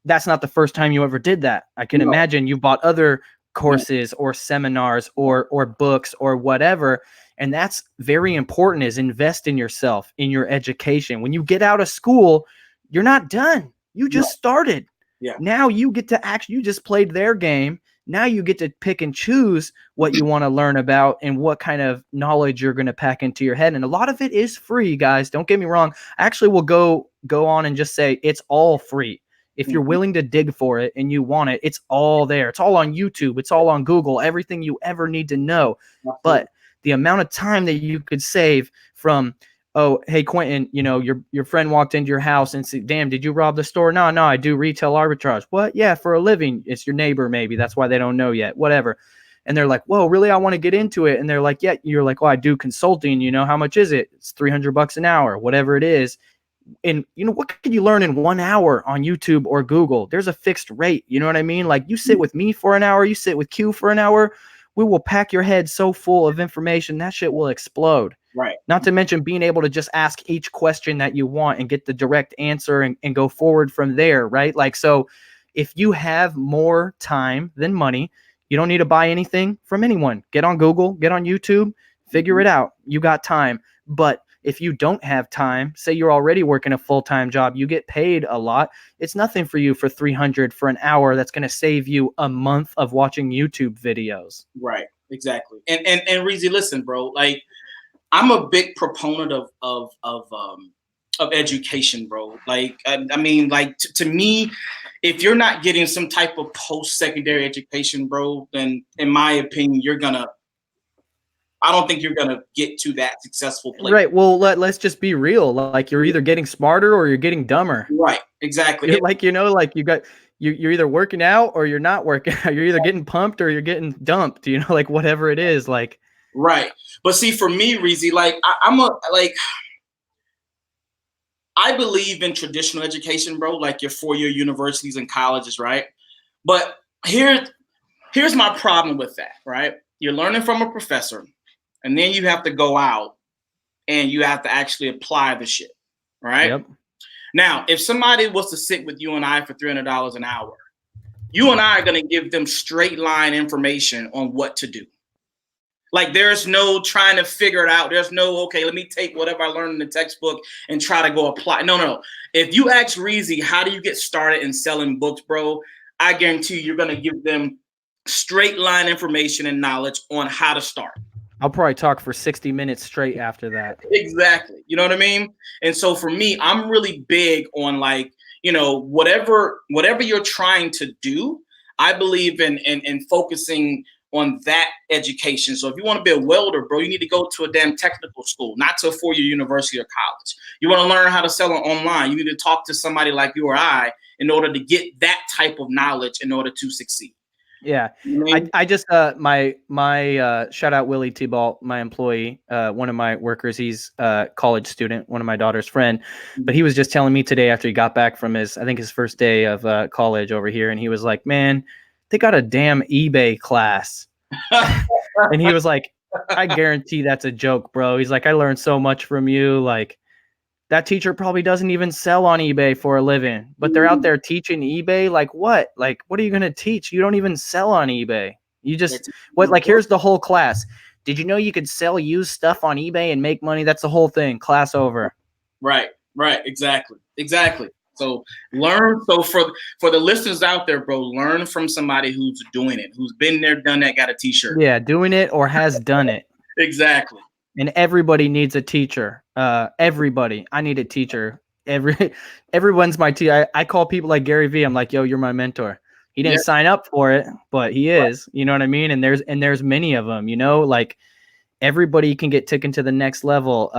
that's not the first time you ever did that. I can imagine you bought other courses or seminars or books or whatever. And that's very important, is invest in yourself, in your education. When you get out of school, you're not done. You just started. Yeah. Now you get to you just played their game. Now you get to pick and choose what you want to learn about and what kind of knowledge you're going to pack into your head. And a lot of it is free, guys. Don't get me wrong. I actually will go on and just say it's all free. If you're willing to dig for it and you want it, it's all there. It's all on YouTube. It's all on Google. Everything you ever need to know. Absolutely. But the amount of time that you could save from, oh, hey, Quentin, your friend walked into your house and said, damn, did you rob the store? No, I do retail arbitrage. What? Yeah, for a living. It's your neighbor, maybe. That's why they don't know yet. Whatever. And they're like, whoa, really? I want to get into it. And they're like, yeah. You're like, oh, I do consulting. How much is it? It's $300 an hour, whatever it is. And what can you learn in 1 hour on YouTube or Google? There's a fixed rate. You know what I mean? Like, you sit with me for an hour, you sit with Q for an hour, we will pack your head so full of information that shit will explode. Right. Not to mention being able to just ask each question that you want and get the direct answer and go forward from there. Right. Like, so if you have more time than money, you don't need to buy anything from anyone. Get on Google, get on YouTube, figure it out. You got time. But if you don't have time, say you're already working a full-time job, you get paid a lot. It's nothing for you for $300 for an hour. That's going to save you a month of watching YouTube videos. Right. Exactly. And Reezy, listen, bro, like, I'm a big proponent of education, bro. Like, I mean, like, to me, if you're not getting some type of post-secondary education, bro, then in my opinion, I don't think you're going to get to that successful place. Right. Well, let's just be real. Like, you're either getting smarter or you're getting dumber. Right. Exactly. You're like, like you're either working out or you're not working out. You're either getting pumped or you're getting dumped, like whatever it is, like. Right. But see, for me, Reezy, like, I believe in traditional education, bro, like your 4-year universities and colleges, right? But here's my problem with that, right? You're learning from a professor, and then you have to go out and you have to actually apply the shit, right? Yep. Now, if somebody was to sit with you and I for $300 an hour, you and I are going to give them straight line information on what to do. Like, there's no trying to figure it out. There's no, okay, let me take whatever I learned in the textbook and try to go apply. No. If you ask Reezy, how do you get started in selling books, bro? I guarantee you're going to give them straight line information and knowledge on how to start. I'll probably talk for 60 minutes straight after that. Exactly. You know what I mean? And so for me, I'm really big on, like, whatever you're trying to do, I believe in focusing on that education. So if you want to be a welder, bro, you need to go to a damn technical school, not to a 4-year university or college. You want to learn how to sell it online, you need to talk to somebody like you or I in order to get that type of knowledge in order to succeed. Yeah. You know what I mean? I just my shout out Willie T-Ball, my employee, one of my workers. He's a college student, one of my daughter's friend, but he was just telling me today after he got back from his first day of college over here, and he was like, man, they got a damn eBay class. And he was like, I guarantee that's a joke, bro. He's like, I learned so much from you. Like, that teacher probably doesn't even sell on eBay for a living, but they're out there teaching eBay. Like what? Like, what are you going to teach? You don't even sell on eBay. You just, here's the whole class. Did you know you could sell used stuff on eBay and make money? That's the whole thing. Class over. Right. Exactly. So learn. So for the listeners out there, bro, learn from somebody who's doing it, who's been there, done that, got a t-shirt. Yeah. Doing it or has done it. Exactly. And everybody needs a teacher. Everybody. I need a teacher. Everyone's my teacher. I call people like Gary Vee. I'm like, yo, you're my mentor. He didn't sign up for it, but he is. You know what I mean? And there's many of them. You know, like everybody can get taken to the next level.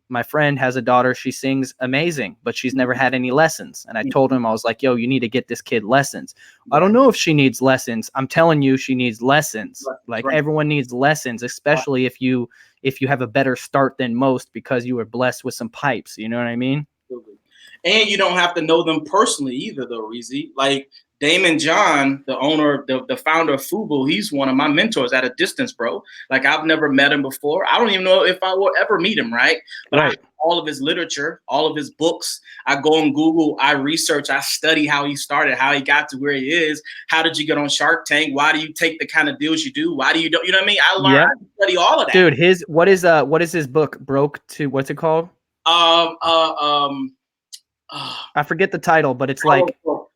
My friend has a daughter. She sings amazing, but she's never had any lessons. And I told him, I was like, yo, you need to get this kid lessons. I don't know if she needs lessons. I'm telling you, she needs lessons. Like everyone needs lessons, especially if you have a better start than most because you were blessed with some pipes. You know what I mean? And you don't have to know them personally either, though, Reezy. Like Damon John, the owner, the founder of Fubu, he's one of my mentors at a distance, bro. Like I've never met him before. I don't even know if I will ever meet him, right? But I have all of his literature, all of his books. I go on Google, I research, I study how he started, how he got to where he is. How did you get on Shark Tank? Why do you take the kind of deals you do? Why do you don't? You know what I mean? I learned, I study all of that. Dude, what is his book? Broke to, what's it called? I forget the title, but it's like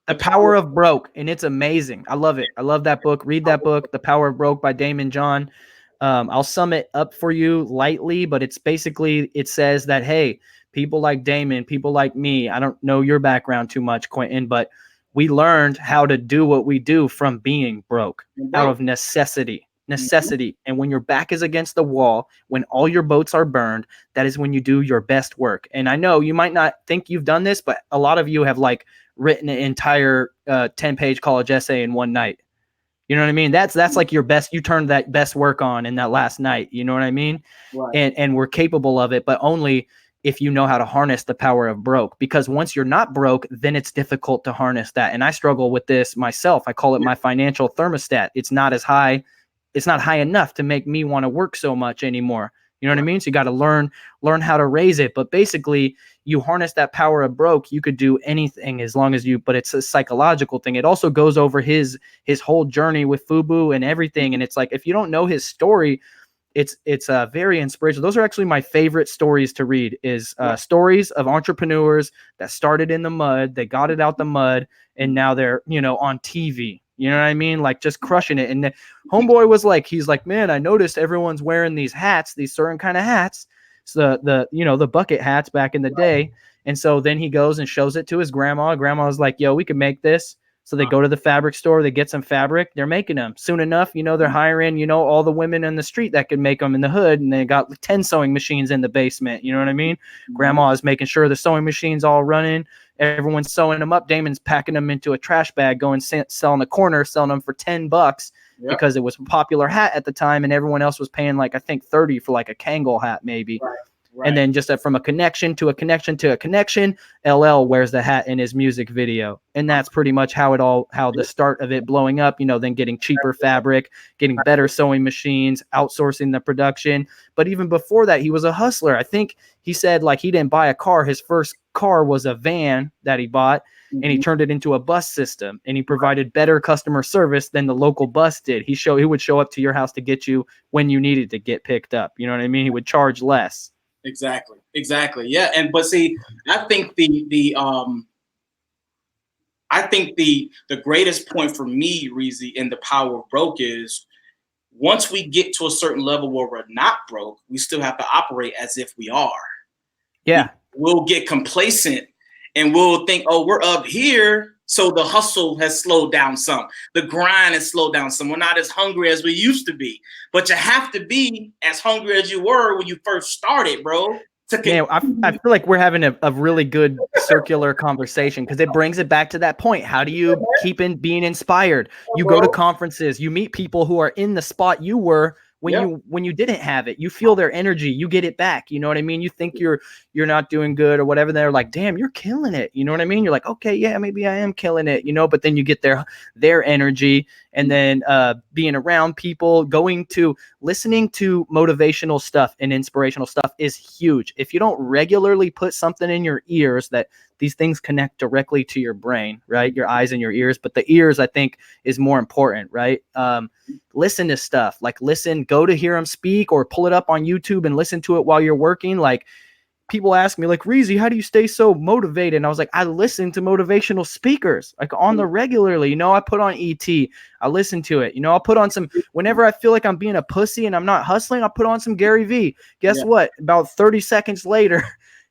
The Power of Broke, and it's amazing. I love it. I love that book. Read that book, The Power of Broke by Damon John. I'll sum it up for you lightly, but it's basically, it says that, hey, people like Damon, people like me, I don't know your background too much, Quentin, but we learned how to do what we do from being broke out of necessity. And when your back is against the wall, when all your boats are burned, that is when you do your best work. And I know you might not think you've done this, but a lot of you have like written an entire 10-page college essay in one night. You know what I mean? That's like your best, you turned that best work on in that last night. You know what I mean? Right. And we're capable of it, but only if you know how to harness the power of broke, because once you're not broke, then it's difficult to harness that. And I struggle with this myself. I call it my financial thermostat. It's not as high. It's not high enough to make me want to work so much anymore. You know what I mean? So you got to learn how to raise it. But basically, you harness that power of broke, you could do anything as long as you, but it's a psychological thing. It also goes over his whole journey with Fubu and everything. And it's like, if you don't know his story, it's very inspirational. Those are actually my favorite stories to read, is stories of entrepreneurs that started in the mud, they got it out the mud, and now they're, on TV. You know what I mean? Like just crushing it. And the homeboy was like, he's like, man, I noticed everyone's wearing these hats, these certain kind of hats. So the bucket hats back in the day. And so then he goes and shows it to his grandma. Grandma's like, yo, we can make this. So they go to the fabric store, they get some fabric, they're making them. Soon enough, they're hiring, all the women in the street that can make them in the hood. And they got 10 sewing machines in the basement. You know what I mean? Grandma is making sure the sewing machine's all running. Everyone's sewing them up. Damon's packing them into a trash bag, going sell in the corner, selling them for $10 because it was a popular hat at the time. And everyone else was paying like, I think 30 for like a Kangol hat, maybe. Right. And then just from a connection to a connection to a connection, LL wears the hat in his music video. And that's pretty much how the start of it blowing up, then getting cheaper fabric, getting better sewing machines, outsourcing the production. But even before that, he was a hustler. I think he said like he didn't buy a car. His first car was a van that he bought, and he turned it into a bus system, and he provided better customer service than the local bus did. He would show up to your house to get you when you needed to get picked up. You know what I mean? He would charge less. Exactly. Yeah. But see, I think the greatest point for me, Reezy, in the power of broke is once we get to a certain level where we're not broke, we still have to operate as if we are. Yeah. We'll get complacent and we'll think, oh, we're up here. So the hustle has slowed down some. The grind has slowed down some. We're not as hungry as we used to be. But you have to be as hungry as you were when you first started, bro. Man, I feel like we're having a really good circular conversation because it brings it back to that point. How do you keep being inspired? You go to conferences, you meet people who are in the spot you were when you didn't have it. You feel their energy, you get it back. You know what I mean? You think you're not doing good or whatever. They're like, damn, you're killing it. You know what I mean? You're like, okay, yeah, maybe I am killing it, you know, but then you get their energy, and then being around people, listening to motivational stuff and inspirational stuff is huge. If you don't regularly put something in your ears, that these things connect directly to your brain, right? Your eyes and your ears, but the ears, I think, is more important, right? Listen to stuff, go to hear them speak or pull it up on YouTube and listen to it while you're working. Like, people ask me, like, Reezy, how do you stay so motivated? And I was like, I listen to motivational speakers, like, on the regularly. You know, I put on ET, I listen to it. You know, I'll put on some, whenever I feel like I'm being a pussy and I'm not hustling, I'll put on some Gary V. Guess what? About 30 seconds later,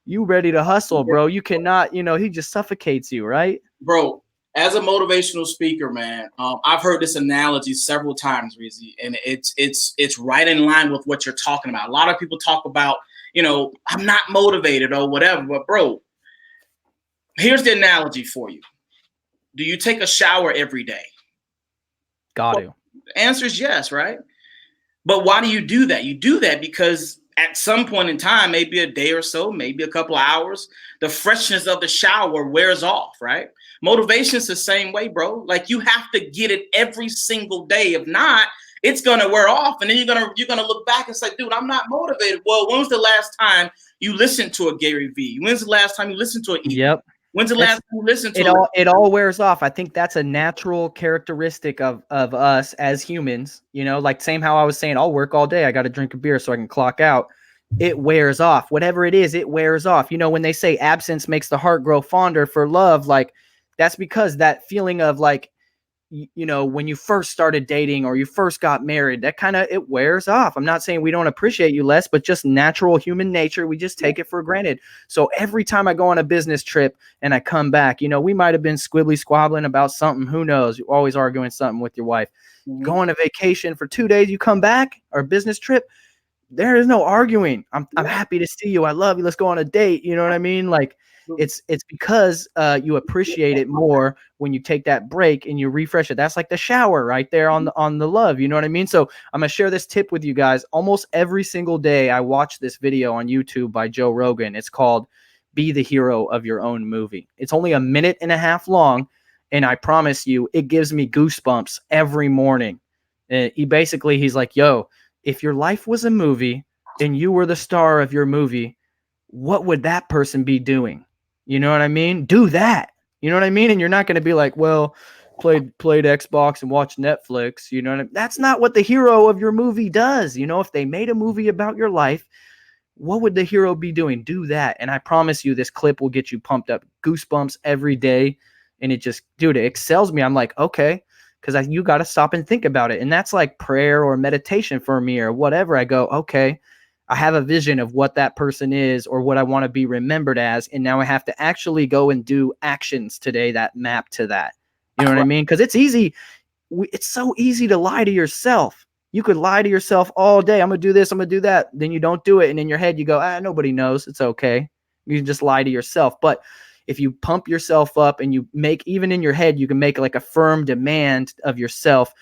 you ready to hustle, bro. You cannot, you know, he just suffocates you, right? Bro, as a motivational speaker, man, I've heard this analogy several times, Reezy, and it's right in line with what you're talking about. A lot of people talk about, you know, I'm not motivated or whatever, but bro, here's the analogy for you. Do you take a shower every day? Got to. The answer is yes, right? But why do you do that? You do that because at some point in time, maybe a day or so, maybe a couple of hours, the freshness of the shower wears off, right? Motivation is the same way, bro. Like, you have to get it every single day. If not, it's gonna wear off, and then you're gonna look back and say, dude, I'm not motivated. Well, when was the last time you listened to a Gary V? When's the last time you listened to an E? Yep. When's the last time you listened to it all wears off. I think that's a natural characteristic of us as humans. You know, like, same how I was saying, I'll work all day, I got to drink a beer so I can clock out. It wears off. Whatever it is, it wears off. You know, when they say absence makes the heart grow fonder for love, like, that's because that feeling of, like, you know, when you first started dating or you first got married, that kind of, it wears off. I'm not saying we don't appreciate you less, but just natural human nature, we just take it for granted. So every time I go on a business trip and I come back, you know, we might have been squabbling about something. Who knows? You're always arguing something with your wife. Go on a vacation for 2 days, you come back, or a business trip, there is no arguing. I'm happy to see you. I love you. Let's go on a date. You know what I mean? Like, it's because you appreciate it more when you take that break and you refresh it. That's like the shower right there on the love. You know what I mean? So I'm gonna share this tip with you guys. Almost every single day, I watch this video on YouTube by Joe Rogan. It's called "Be the Hero of Your Own Movie." It's only 1.5 minutes long, and I promise you, it gives me goosebumps every morning. And he's like, yo, if your life was a movie and you were the star of your movie, what would that person be doing? You know what I mean? Do that. You know what I mean? And you're not going to be like, well, played Xbox and watched Netflix. You know what I mean? That's not what the hero of your movie does. You know, if they made a movie about your life, what would the hero be doing? Do that. And I promise you, this clip will get you pumped up. Goosebumps every day. And it just, dude, it excels me. I'm like, okay, because you got to stop and think about it. And that's like prayer or meditation for me or whatever. I go, okay, I have a vision of what that person is or what I want to be remembered as. And now I have to actually go and do actions today that map to that. You know what I mean? Because it's easy. It's so easy to lie to yourself. You could lie to yourself all day. I'm going to do this. I'm going to do that. Then you don't do it. And in your head, you go, nobody knows. It's okay. You can just lie to yourself. But if you pump yourself up and you make, even in your head, you can make like a firm demand of yourself.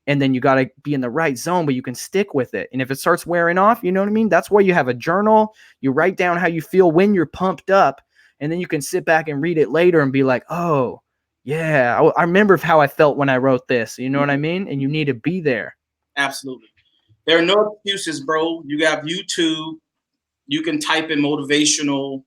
And then you got to be in the right zone, but you can stick with it. And if it starts wearing off, you know what I mean? That's why you have a journal. You write down how you feel when you're pumped up. And then you can sit back and read it later and be like, oh, yeah, I remember how I felt when I wrote this. You know what I mean? And you need to be there. Absolutely. There are no excuses, bro. You got YouTube. You can type in motivational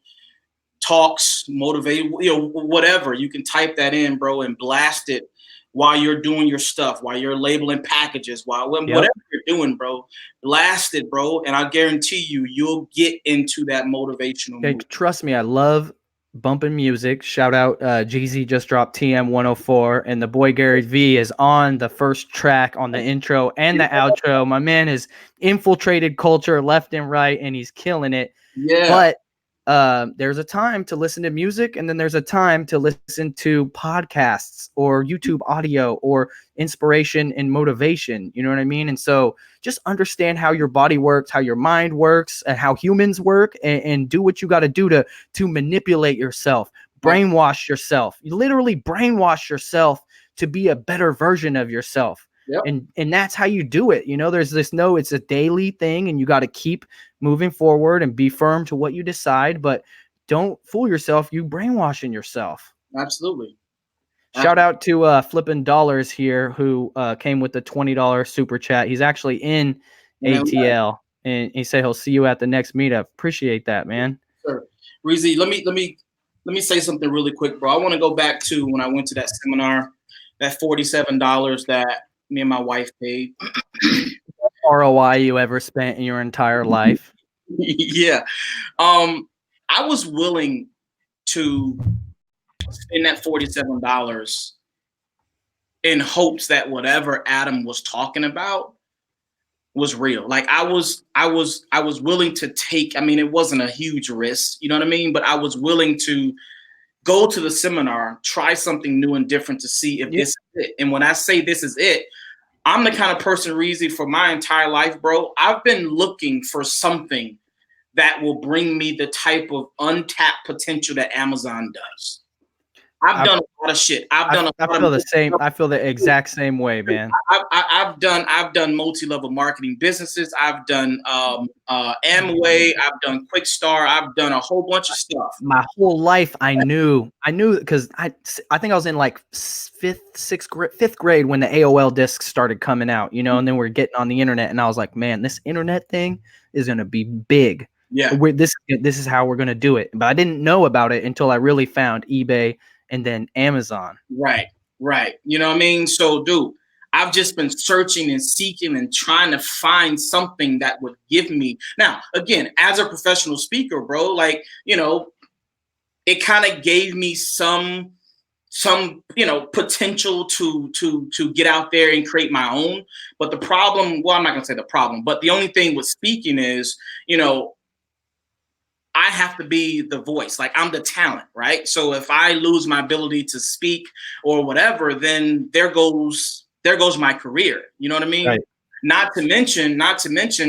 talks, motivate, whatever. You can type that in, bro, and blast it while you're doing your stuff, while you're labeling packages, whatever you're doing, bro. Blast it, bro. And I guarantee you'll get into that motivational mood. Trust me, I love bumping music. Shout out, Jeezy just dropped TM 104, and the boy Gary V is on the first track on the intro and the outro. My man has infiltrated culture left and right, and he's killing it. Yeah. But there's a time to listen to music, and then there's a time to listen to podcasts or YouTube audio or inspiration and motivation. You know what I mean? And so just understand how your body works, how your mind works, and how humans work, and do what you got to do to manipulate yourself, brainwash yourself. You literally brainwash yourself to be a better version of yourself. Yep. And that's how you do it. You know, there's this, no, it's a daily thing, and you got to keep moving forward and be firm to what you decide, but don't fool yourself. You brainwashing yourself. Absolutely. Shout out to Flippin' Dollars here, who came with the $20 super chat. He's actually in ATL, and he said he'll see you at the next meetup. Appreciate that, man. Sure. Reezy, let me say something really quick, bro. I want to go back to when I went to that seminar, that $47 that me and my wife paid. ROI you ever spent in your entire life. Yeah. I was willing to spend that $47 in hopes that whatever Adam was talking about was real. Like I was willing to take, I mean, it wasn't a huge risk, you know what I mean? But I was willing to go to the seminar, try something new and different to see if this is it. And when I say this is it, I'm the kind of person, Reezy, for my entire life, bro, I've been looking for something that will bring me the type of untapped potential that Amazon does. I've done a lot of shit. I feel the exact same way, man. I've done multi-level marketing businesses. I've done Amway. I've done Quick Star. I've done a whole bunch of stuff. My whole life, I knew because I think I was in like fifth grade when the AOL discs started coming out, you know, and then we're getting on the internet, and I was like, man, this internet thing is gonna be big. Yeah, this is how we're gonna do it. But I didn't know about it until I really found eBay and then Amazon. Right. You know what I mean? So, dude, I've just been searching and seeking and trying to find something that would give me. Now, again, as a professional speaker, bro, like, you know, it kind of gave me some, you know, potential to get out there and create my own. But the problem, well, I'm not gonna say the problem, but the only thing with speaking is, you know, I have to be the voice, like I'm the talent, right? So if I lose my ability to speak or whatever, then there goes my career. You know what I mean? Right. Not to mention,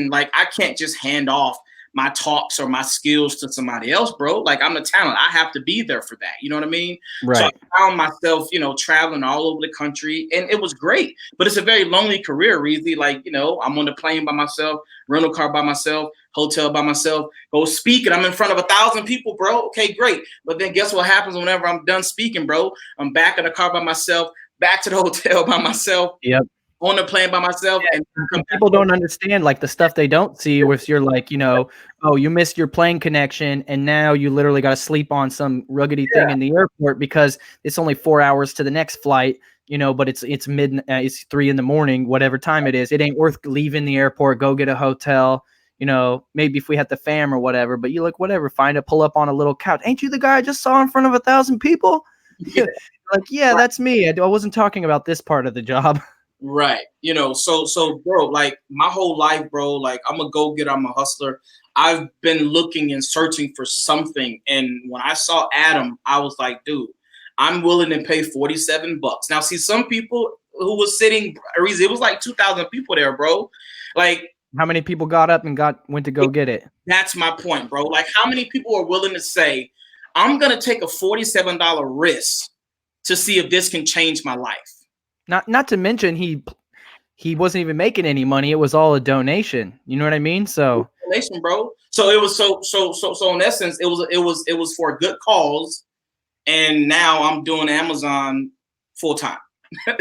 like I can't just hand off my talks or my skills to somebody else, bro. Like I'm a talent. I have to be there for that. You know what I mean? Right. So I found myself, you know, traveling all over the country, and it was great. But it's a very lonely career, Reezy. Like, you know, I'm on the plane by myself, rental car by myself, hotel by myself, go speak, and I'm in front of 1,000 people, bro. Okay, great. But then guess what happens whenever I'm done speaking, bro? I'm back in the car by myself, back to the hotel by myself. Yep. On the plane by myself. Yeah, and people don't understand like the stuff they don't see, if you're like, you know, oh, you missed your plane connection and now you literally got to sleep on some ruggedy thing in the airport because it's only 4 hours to the next flight, you know, but it's it's 3 a.m, whatever time it is. It ain't worth leaving the airport, go get a hotel, you know, maybe if we had the fam or whatever, but you like, whatever, pull up on a little couch. Ain't you the guy I just saw in front of 1,000 people? Yeah. Like, yeah, that's me. I wasn't talking about this part of the job. Right. You know, so bro, like my whole life, bro, like I'm a go-getter, I'm a hustler. I've been looking and searching for something. And when I saw Adam, I was like, dude, I'm willing to pay $47. Now, see, some people who was sitting, it was like 2,000 people there, bro. Like, how many people got up and went to go get it? That's my point, bro. Like, how many people are willing to say, I'm going to take a $47 risk to see if this can change my life? Not to mention he wasn't even making any money. It was all a donation. You know what I mean? So donation, bro. So it was so in essence, it was for a good cause. And now I'm doing Amazon full time.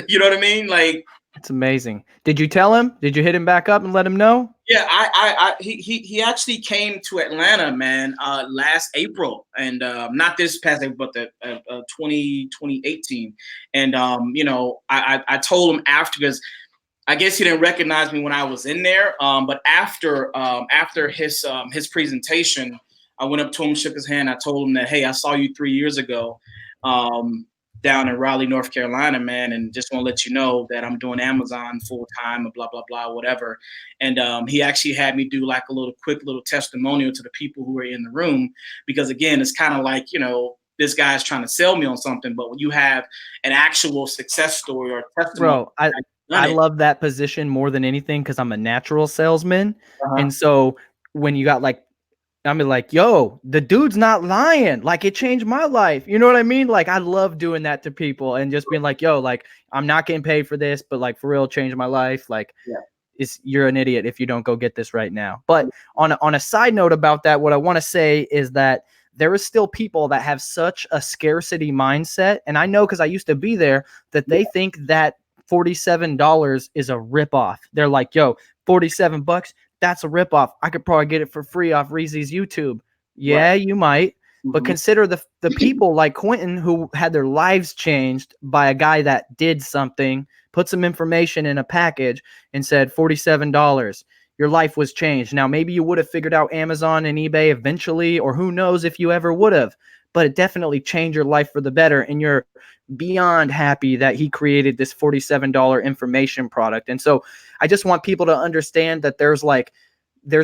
You know what I mean? Like, it's amazing. Did you tell him? Did you hit him back up and let him know? Yeah, he actually came to Atlanta, man, last April, and not this past April, but the 2018. And you know, I told him after, because I guess he didn't recognize me when I was in there. But after his presentation, I went up to him, shook his hand. I told him that, hey, I saw you 3 years ago. down in Raleigh, North Carolina, man, and just want to let you know that I'm doing Amazon full time and blah, blah, blah, whatever. And he actually had me do like a quick little testimonial to the people who were in the room, because again, it's kind of like, this guy's trying to sell me on something, but when you have an actual success story or testimony, bro, I love that position more than anything because I'm a natural salesman. And so when you got like, I'm like, yo, the dude's not lying. Like, it changed my life. You know what I mean? Like, I love doing that to people and just being like, yo, like, I'm not getting paid for this, but like, for real, changed my life. Like, you're an idiot if you don't go get this right now. But on a side note about that, what I want to say is that there is still people that have such a scarcity mindset. And I know, because I used to be there, that they think that $47 is a ripoff. They're like, yo, $47, that's a ripoff. I could probably get it for free off Reezy's YouTube. Yeah, you might. But consider the people like Quentin who had their lives changed by a guy that did something, put some information in a package and said $47. Your life was changed. Now, maybe you would have figured out Amazon and eBay eventually, or who knows if you ever would have, but it definitely changed your life for the better. And you're beyond happy that he created this $47 information product. And so I just want people to understand that there's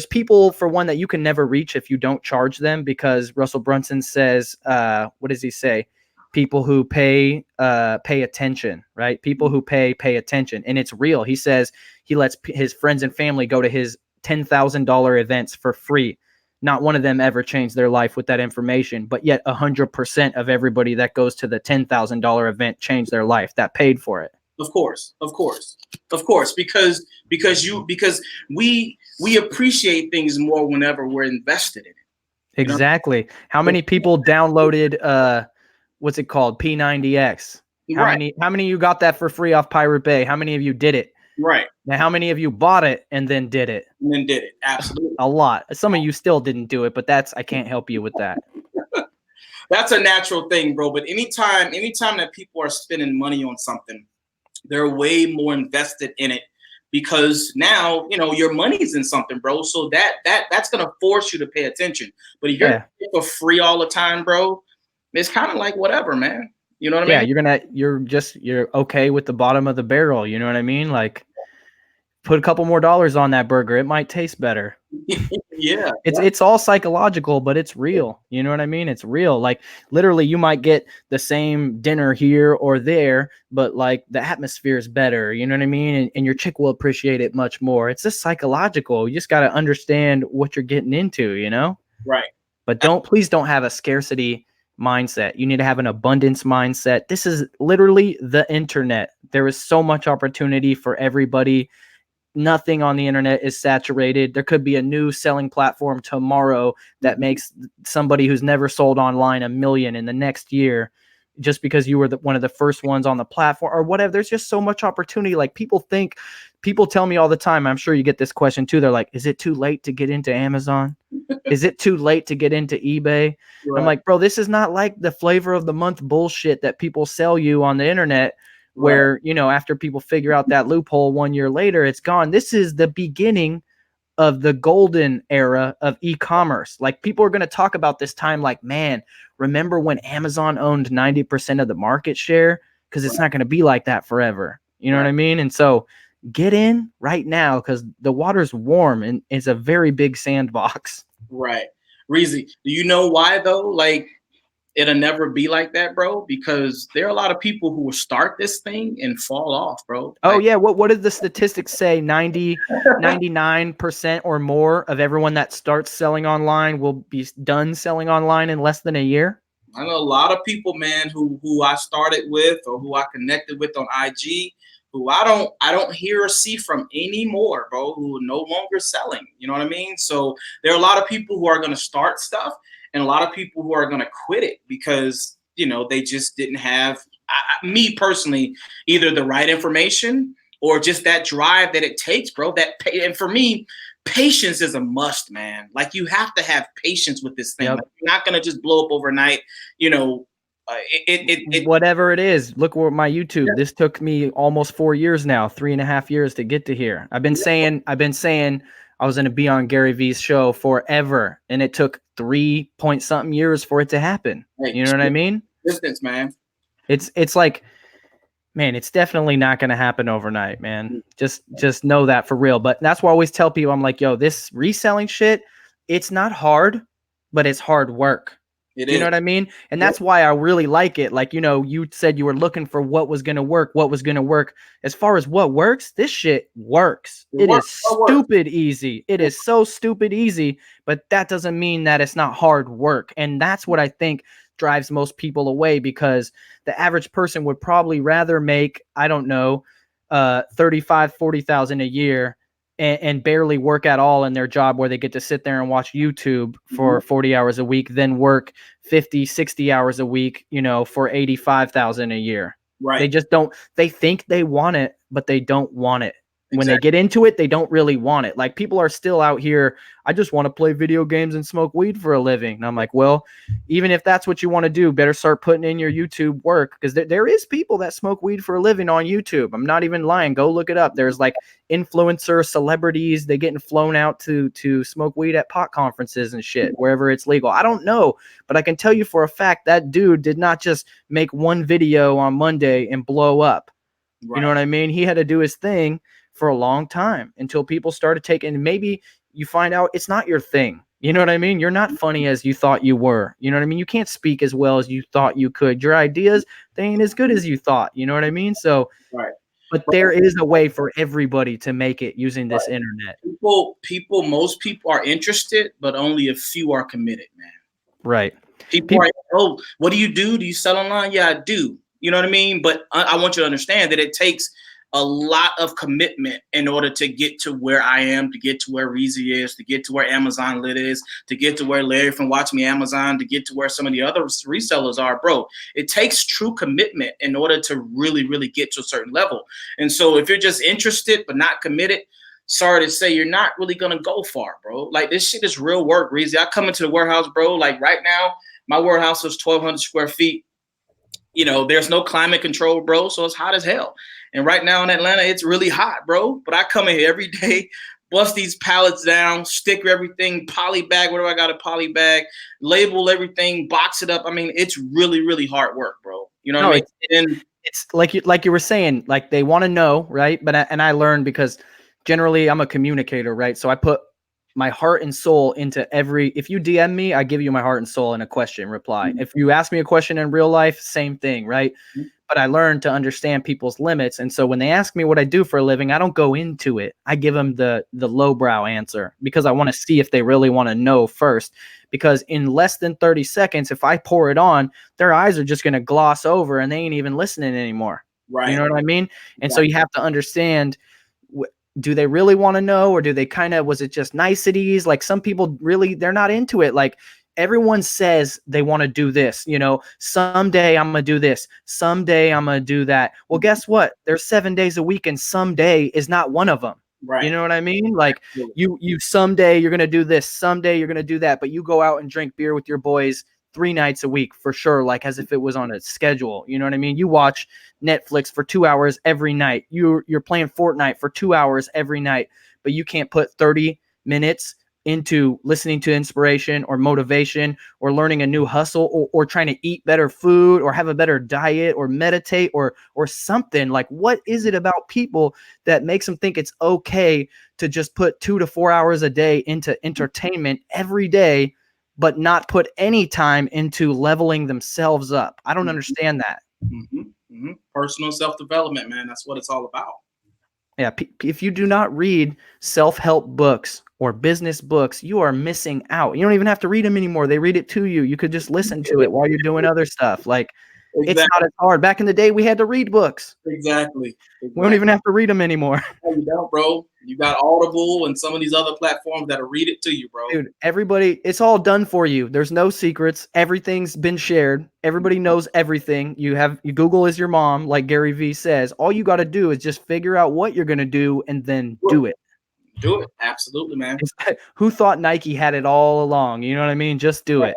people, for one, that you can never reach if you don't charge them, because Russell Brunson says, what does he say? People who pay attention, right? People who pay attention. And it's real. He says he lets his friends and family go to his $10,000 events for free. Not one of them ever changed their life with that information, but yet 100% of everybody that goes to the $10,000 event changed their life, that paid for it. Of course, because we appreciate things more whenever we're invested in it. Exactly. How many people downloaded what's it called? P90X. How many of you got that for free off Pirate Bay? How many of you did it? Right. Now, how many of you bought it and then did it? Absolutely. A lot. Some of you still didn't do it, but I can't help you with that. That's a natural thing, bro. But anytime that people are spending money on something, they're way more invested in it, because now, your money's in something, bro. So that's going to force you to pay attention. But if you're for free all the time, bro, it's kind of like whatever, man. You know what I mean? You're okay with the bottom of the barrel. You know what I mean? Like, put a couple more dollars on that burger. It might taste better. It's all psychological, but it's real. You know what I mean? It's real. Like, literally, you might get the same dinner here or there, but like the atmosphere is better. You know what I mean? And your chick will appreciate it much more. It's just psychological. You just got to understand what you're getting into, Right. But please don't have a scarcity mindset. You need to have an abundance mindset. This is literally the internet. There is so much opportunity for everybody. Nothing on the internet is saturated. There could be a new selling platform tomorrow that makes somebody who's never sold online $1 million in the next year, just because you were one of the first ones on the platform or whatever. There's just so much opportunity. Like, people tell me all the time, I'm sure you get this question too. They're like, is it too late to get into Amazon? Is it too late to get into eBay? Right. I'm like, bro, this is not like the flavor of the month bullshit that people sell you on the internet, where, after people figure out that loophole 1 year later, it's gone. This is the beginning of the golden era of e-commerce. Like, people are going to talk about this time like, man, remember when Amazon owned 90% of the market share? Because it's not going to be like that forever. You know what I mean? And so get in right now, because the water's warm and it's a very big sandbox. Right. Reezy, do you know why though? Like, it'll never be like that, bro, because there are a lot of people who will start this thing and fall off, bro. Oh, yeah. What did the statistics say? 99% or more of everyone that starts selling online will be done selling online in less than a year? I know a lot of people, man, who I started with or who I connected with on IG, who I don't hear or see from anymore, bro, who are no longer selling. You know what I mean? So there are a lot of people who are going to start stuff, and a lot of people who are going to quit it because, they just didn't have, me personally, either the right information or just that drive that it takes, bro. And for me, patience is a must, man. Like, you have to have patience with this thing. Like, you're not going to just blow up overnight, whatever it is. Look where my YouTube, this took me almost 4 years now, 3.5 years to get to here. I've been saying I was going to be on Gary Vee's show forever, and it took 3 point something years for it to happen. You know what I mean? Distance, man. It's like, man, it's definitely not going to happen overnight, man. Just know that for real. But that's why I always tell people, I'm like, yo, this reselling shit, it's not hard, but it's hard work. You know what I mean? And that's why I really like it. Like, you said you were looking for what was going to work, what was going to work. As far as what works, this shit works. It is stupid easy. It is so stupid easy, but that doesn't mean that it's not hard work. And that's what I think drives most people away, because the average person would probably rather make, I don't know, 35, 40,000 a year and barely work at all in their job, where they get to sit there and watch YouTube for 40 hours a week, then work 50, 60 hours a week, for 85,000 a year. Right. They just don't, they think they want it, but they don't want it. When they get into it, they don't really want it. Like, people are still out here, I just want to play video games and smoke weed for a living. And I'm like, well, even if that's what you want to do, better start putting in your YouTube work, because there is people that smoke weed for a living on YouTube. I'm not even lying. Go look it up. There's like influencer celebrities, they getting flown out to smoke weed at pot conferences and shit, wherever it's legal. I don't know, but I can tell you for a fact that dude did not just make one video on Monday and blow up. Right. You know what I mean? He had to do his thing for a long time until people started taking, maybe you find out it's not your thing. You know what I mean? You're not funny as you thought you were. You know what I mean? You can't speak as well as you thought you could. Your ideas, they ain't as good as you thought. You know what I mean? So, but there is a way for everybody to make it using this internet. Most people are interested, but only a few are committed, man. Right. People are, oh, what do you do? Do you sell online? Yeah, I do. You know what I mean? But I want you to understand that it takes a lot of commitment in order to get to where I am, to get to where Reezy is, to get to where Amazon Lit is, to get to where Larry from Watch Me Amazon, to get to where some of the other resellers are, bro. It takes true commitment in order to really, really get to a certain level. And so if you're just interested but not committed, sorry to say, you're not really going to go far, bro. Like, this shit is real work, Reezy. I come into the warehouse, bro. Like, right now, my warehouse is 1,200 square feet. There's no climate control, bro. So it's hot as hell. And right now in Atlanta, it's really hot, bro. But I come in here every day, bust these pallets down, sticker everything, poly bag, whatever I got a poly bag, label everything, box it up. I mean, it's really, really hard work, bro. You know what I mean? It's like you were saying, like, they want to know, right? But I learned, because generally I'm a communicator, right? So I put my heart and soul into if you DM me, I give you my heart and soul in a question reply. Mm-hmm. If you ask me a question in real life, same thing, right? Mm-hmm. But I learned to understand people's limits. And so when they ask me what I do for a living, I don't go into it. I give them the lowbrow answer, because I want to see if they really want to know first. Because in less than 30 seconds, if I pour it on, their eyes are just going to gloss over and they ain't even listening anymore. Right. You know what I mean? And so you have to understand, do they really want to know, or do they was it just niceties? Like, some people really, they're not into it. Like, everyone says they want to do this, someday I'm going to do this. Someday I'm going to do that. Well, guess what? There's 7 days a week, and someday is not one of them. Right. You know what I mean? Like, you someday you're going to do this. Someday you're going to do that. But you go out and drink beer with your boys 3 nights a week for sure. Like, as if it was on a schedule. You know what I mean? You watch Netflix for 2 hours every night. You're playing Fortnite for 2 hours every night, but you can't put 30 minutes into listening to inspiration or motivation or learning a new hustle or trying to eat better food or have a better diet or meditate or something. Like, what is it about people that makes them think it's okay to just put 2 to 4 hours a day into entertainment every day, but not put any time into leveling themselves up? I don't understand that. Mm-hmm. Mm-hmm. Personal self-development, man. That's what it's all about. Yeah. If you do not read self-help books or business books, you are missing out. You don't even have to read them anymore. They read it to you. You could just listen to it while you're doing other stuff. Like, It's not as hard. Back in the day, we had to read books. Exactly. We don't even have to read them anymore. No, you don't, bro. You got Audible and some of these other platforms that'll read it to you, bro. Dude, everybody, it's all done for you. There's no secrets. Everything's been shared. Everybody knows everything. You Google is your mom, like Gary Vee says. All you got to do is just figure out what you're going to do and then do it. Do it. Absolutely, man. Who thought Nike had it all along? You know what I mean? Just do it.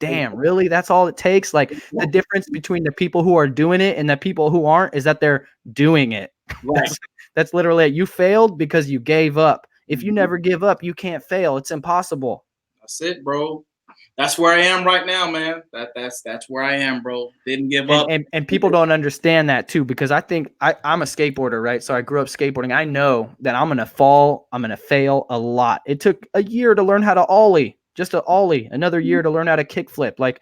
Damn, really? That's all it takes? Like, the difference between the people who are doing it and the people who aren't is that they're doing it. Right. That's literally it. You failed because you gave up. If you never give up, you can't fail. It's impossible. That's it, bro. That's where I am right now, man. That's where I am, bro. Didn't give up. And people don't understand that too, because I think I'm a skateboarder, right? So I grew up skateboarding. I know that I'm gonna fall, I'm gonna fail a lot. It took a year to learn how to ollie, just a ollie, another year to learn how to kickflip. Like,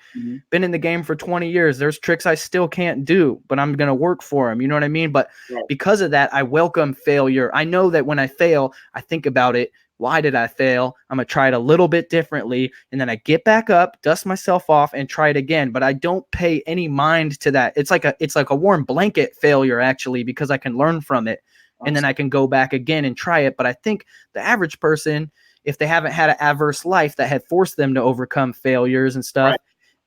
been in the game for 20 years. There's tricks I still can't do, but I'm gonna work for them. You know what I mean? But because of that, I welcome failure. I know that when I fail, I think about it. Why did I fail? I'm going to try it a little bit differently. And then I get back up, dust myself off, and try it again. But I don't pay any mind to that. It's like a warm blanket failure, actually, because I can learn from it. And then I can go back again and try it. But I think the average person, if they haven't had an adverse life that had forced them to overcome failures and stuff,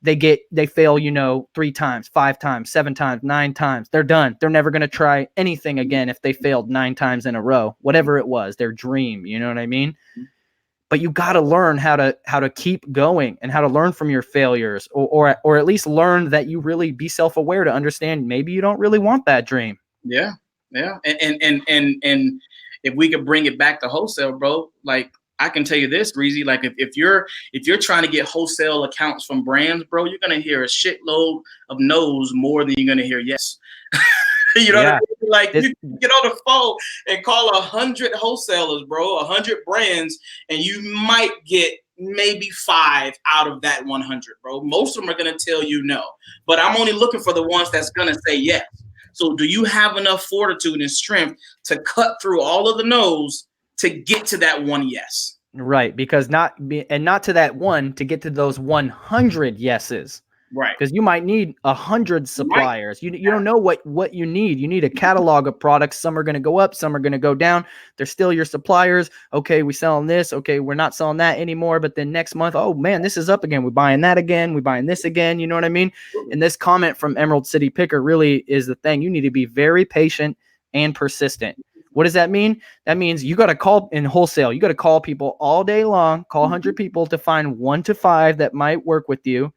they fail, 3 times, 5 times, 7 times, 9 times. They're done. They're never going to try anything again if they failed 9 times in a row, whatever it was, their dream. You know what I mean? But you got to learn how to keep going and how to learn from your failures, or at least learn that you really be self-aware to understand maybe you don't really want that dream. Yeah. And if we could bring it back to wholesale, bro, like, I can tell you this, Reezy, like if you're trying to get wholesale accounts from brands, bro, you're gonna hear a shitload of no's more than you're gonna hear yes. You know what I mean? Like, you get on the phone and call 100 wholesalers, bro, 100 brands, and you might get maybe 5 out of that 100, bro. Most of them are gonna tell you no, but I'm only looking for the ones that's gonna say yes. So do you have enough fortitude and strength to cut through all of the no's to get to that one yes? Right, because not to that one, to get to those 100 yeses. Right. Because you might need 100 suppliers. You don't know what you need. You need a catalog of products. Some are going to go up, some are going to go down. They're still your suppliers. Okay, we're selling this. Okay, we're not selling that anymore. But then next month, oh man, this is up again. We're buying that again. We're buying this again. You know what I mean? And this comment from Emerald City Picker really is the thing. You need to be very patient and persistent. What does that mean? That means you got to call in wholesale. You got to call people all day long, call 100 people to find 1 to 5 that might work with you.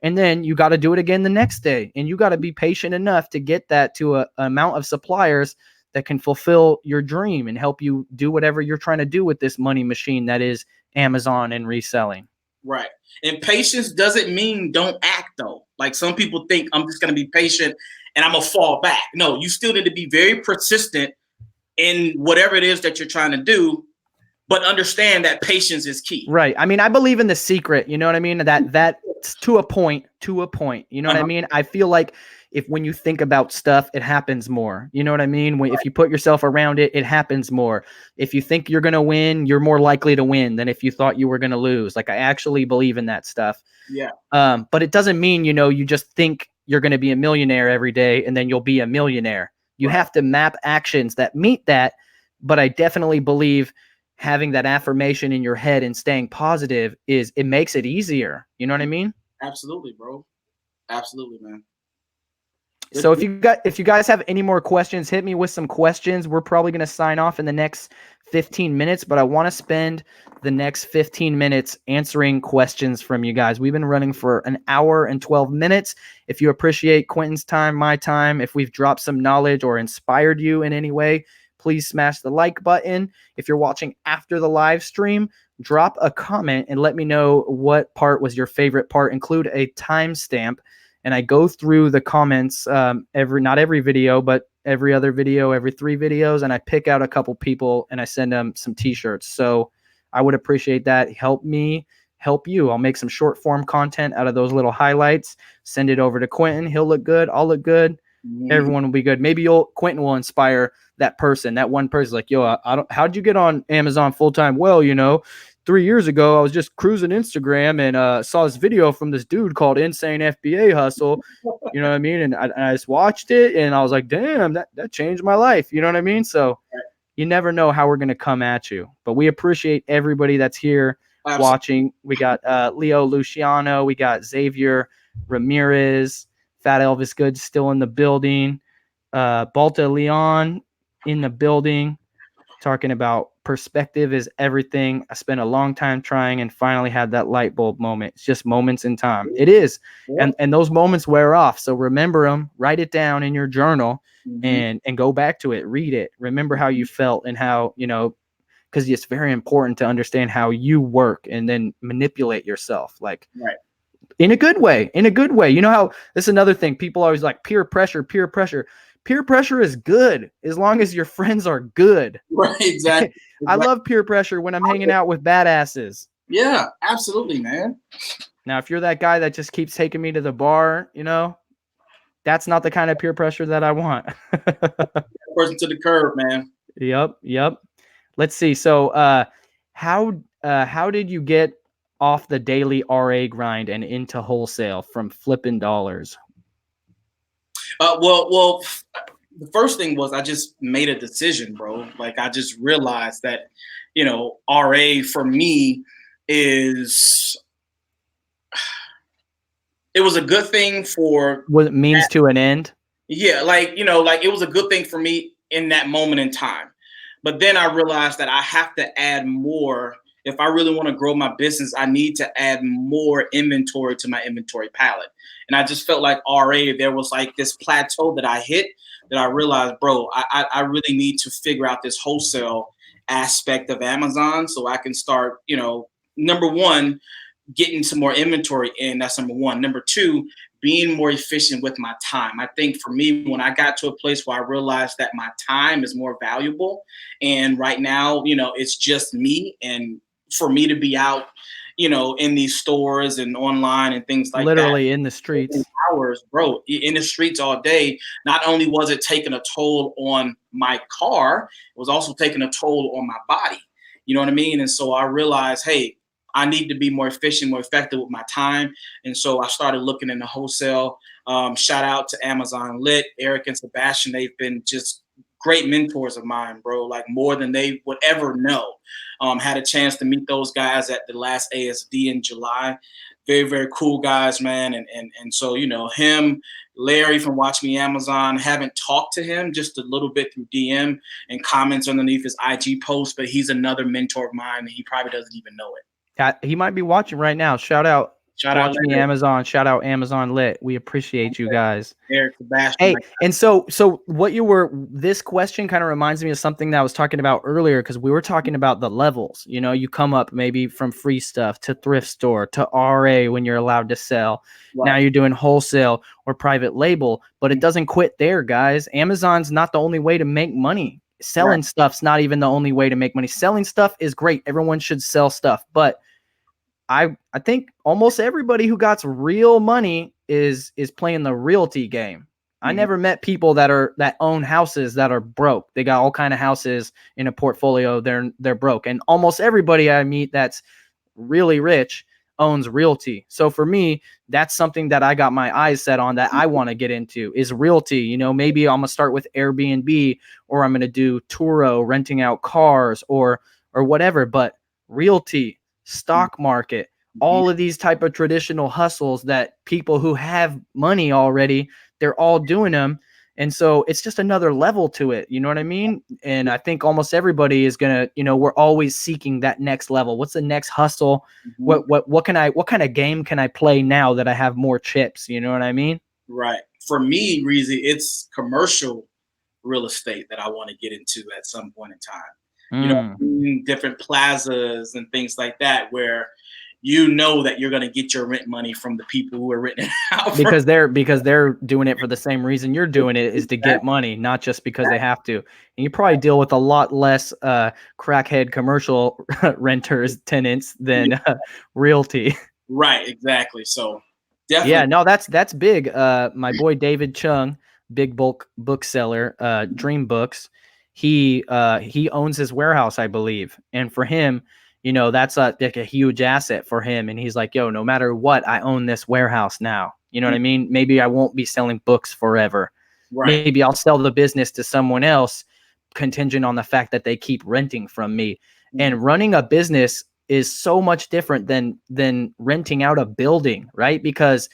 And then you got to do it again the next day. And you got to be patient enough to get that to an amount of suppliers that can fulfill your dream and help you do whatever you're trying to do with this money machine that is Amazon and reselling. Right. And patience doesn't mean don't act, though. Like, some people think I'm just going to be patient and I'm going to fall back. No, you still need to be very persistent in whatever it is that you're trying to do, but understand that patience is key. Right. I mean, I believe in the secret, you know what I mean? That to a point, you know what I mean? I feel like when you think about stuff, it happens more. You know what I mean? If you put yourself around it, it happens more. If you think you're going to win, you're more likely to win than if you thought you were going to lose. Like, I actually believe in that stuff. Yeah. But it doesn't mean, you just think you're going to be a millionaire every day and then you'll be a millionaire. You have to map actions that meet that. But I definitely believe having that affirmation in your head and staying positive it makes it easier. You know what I mean? Absolutely, bro. Absolutely, man. So if you guys have any more questions, hit me with some questions. We're probably going to sign off in the next 15 minutes, but I want to spend the next 15 minutes answering questions from you guys. We've been running for an hour and 12 minutes. If you appreciate Quentin's time, my time, if we've dropped some knowledge or inspired you in any way, please smash the like button. If you're watching after the live stream, drop a comment and let me know what part was your favorite part. Include a timestamp, and I go through the comments not every video, but every other video, every 3 videos, and I pick out a couple people and I send them some t-shirts. So I would appreciate that. Help me help you. I'll make some short form content out of those little highlights, send it over to Quentin. He'll look good. I'll look good. Everyone will be good. Maybe Quentin will inspire that person, that one person. Like, yo, how'd you get on Amazon full time? Well, 3 years ago, I was just cruising Instagram and saw this video from this dude called Insane FBA Hustle. You know what I mean? And I just watched it and I was like, damn, that changed my life. You know what I mean? So you never know how we're going to come at you. But we appreciate everybody that's here watching. We got Leo Luciano. We got Xavier Ramirez. Fat Elvis Good still in the building. Balta Leon in the building, talking about perspective is everything. I spent a long time trying and finally had that light bulb moment. It's just moments in time. It is. Yeah. And those moments wear off. So remember them, write it down in your journal and go back to it, read it. Remember how you felt and how, because it's very important to understand how you work and then manipulate yourself, like in a good way, You know how this is another thing. People always like peer pressure. Peer pressure is good as long as your friends are good. Right, exactly. I love peer pressure when I'm hanging out with badasses. Yeah, absolutely, man. Now, if you're that guy that just keeps taking me to the bar, you know, that's not the kind of peer pressure that I want. Person to the curb, man. Yep. Let's see. So, how did you get off the daily RA grind and into wholesale from flipping dollars? Well, the first thing was I just made a decision, bro. Like I just realized that, RA for me is it was a good thing for what it means to an end. Yeah, like it was a good thing for me in that moment in time. But then I realized that I have to add more. If I really want to grow my business, I need to add more inventory to my inventory palette. And I just felt like RA, there was like this plateau that I hit that I realized, bro, I really need to figure out this wholesale aspect of Amazon so I can start, number one, getting some more inventory in. That's number one. Number two, being more efficient with my time. I think for me, when I got to a place where I realized that my time is more valuable, and right now, it's just me, and for me to be out, in these stores and online and things like literally that, in the streets, hours, bro, in the streets all day. Not only was it taking a toll on my car, it was also taking a toll on my body. You know what I mean? And so I realized, hey, I need to be more efficient, more effective with my time. And so I started looking into wholesale. Shout out to Amazon Lit, Eric and Sebastian. They've been just great mentors of mine, bro, like more than they would ever know. Had a chance to meet those guys at the last ASD in July. Very, very cool guys, man. And so, him, Larry from Watch Me Amazon, haven't talked to him, just a little bit through DM and comments underneath his IG post, but he's another mentor of mine and he probably doesn't even know it. He might be watching right now. Shout out Watch Me Amazon. Shout out Amazon Lit. We appreciate you guys. Eric, Sebastian. Hey, and so this question kind of reminds me of something that I was talking about earlier, because we were talking about the levels. You come up maybe from free stuff to thrift store to RA when you're allowed to sell. Right. Now you're doing wholesale or private label, but it doesn't quit there, guys. Amazon's not the only way to make money. Selling stuff's not even the only way to make money. Selling stuff is great. Everyone should sell stuff, but I think almost everybody who got real money is playing the realty game. Mm-hmm. I never met people that own houses that are broke. They got all kind of houses in a portfolio. They're broke. And almost everybody I meet that's really rich owns realty. So for me, that's something that I got my eyes set on that I want to get into is realty. Maybe I'm gonna start with Airbnb, or I'm gonna do Turo, renting out cars or whatever. But realty, stock market, all of these type of traditional hustles that people who have money already, they're all doing them. And so it's just another level to it. You know what I mean? And I think almost everybody is going to, we're always seeking that next level. What's the next hustle? Mm-hmm. What kind of game can I play now that I have more chips? You know what I mean? Right. For me, Reezy, it's commercial real estate that I want to get into at some point in time. Different plazas and things like that, where that you're going to get your rent money from the people who are renting out because they're doing it for the same reason you're doing it, is to get money, not just because they have to. And you probably deal with a lot less crackhead commercial renters, tenants than realty. Right, exactly. So definitely. Yeah, no, that's big. My boy David Chung, big bulk bookseller, Dream Books. He owns his warehouse, I believe. And for him, that's like a huge asset for him. And he's like, yo, no matter what, I own this warehouse now. You know what I mean? Maybe I won't be selling books forever. Right. Maybe I'll sell the business to someone else contingent on the fact that they keep renting from me. Mm-hmm. And running a business is so much different than renting out a building, right? Because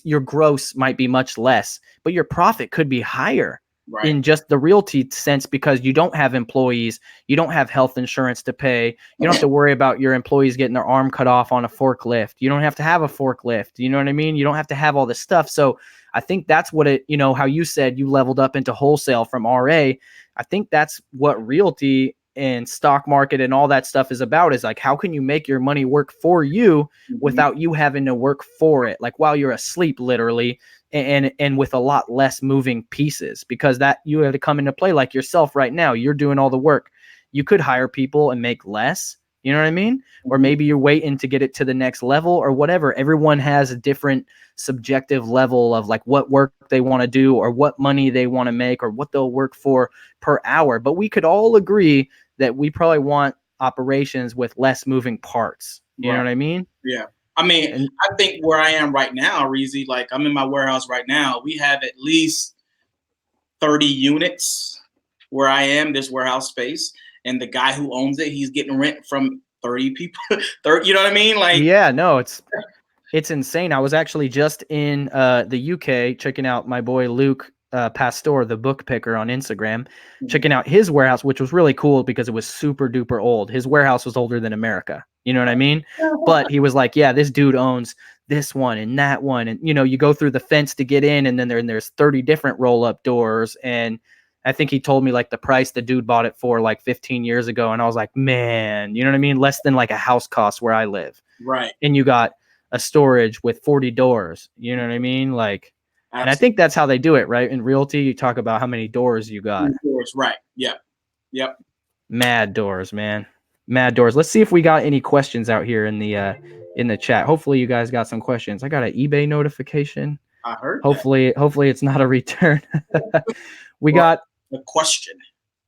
your gross might be much less, but your profit could be higher. Right. In just the realty sense, because you don't have employees, you don't have health insurance to pay, you don't have to worry about your employees getting their arm cut off on a forklift. You don't have to have a forklift. You know what I mean? You don't have to have all this stuff. So I think that's what how you said you leveled up into wholesale from RA. I think that's what realty and stock market and all that stuff is about, is like, how can you make your money work for you without you having to work for it, like while you're asleep, literally, and with a lot less moving pieces, because that you have to come into play. Like yourself right now, you're doing all the work. You could hire people and make less, you know what I mean? Or maybe you're waiting to get it to the next level or whatever. Everyone has a different subjective level of like what work they want to do or what money they want to make or what they'll work for per hour. But we could all agree that we probably want operations with less moving parts. You know what I mean? Yeah. I mean, I think where I am right now, Reezy, like I'm in my warehouse right now. We have at least 30 units where I am, this warehouse space. And the guy who owns it, he's getting rent from 30 people. 30, you know what I mean? Like, yeah, no, it's insane. I was actually just in the UK checking out my boy Luke Pastor, the book picker on Instagram, checking out his warehouse, which was really cool because it was super duper old. His warehouse was older than America. You know what I mean? But he was like, yeah, this dude owns this one and that one. And, you know, you go through the fence to get in, and then there's 30 different roll-up doors. And I think he told me like the price the dude bought it for like 15 years ago. And I was like, man, you know what I mean? Less than like a house cost where I live. Right. And you got a storage with 40 doors. You know what I mean? Like, absolutely. And I think that's how they do it, right? In realty, you talk about how many doors you got. Doors, right. Yep. Yep. Mad doors, man. Mad doors. Let's see if we got any questions out here in the chat. Hopefully you guys got some questions. I got an eBay notification. I heard hopefully it's not a return. We got the question.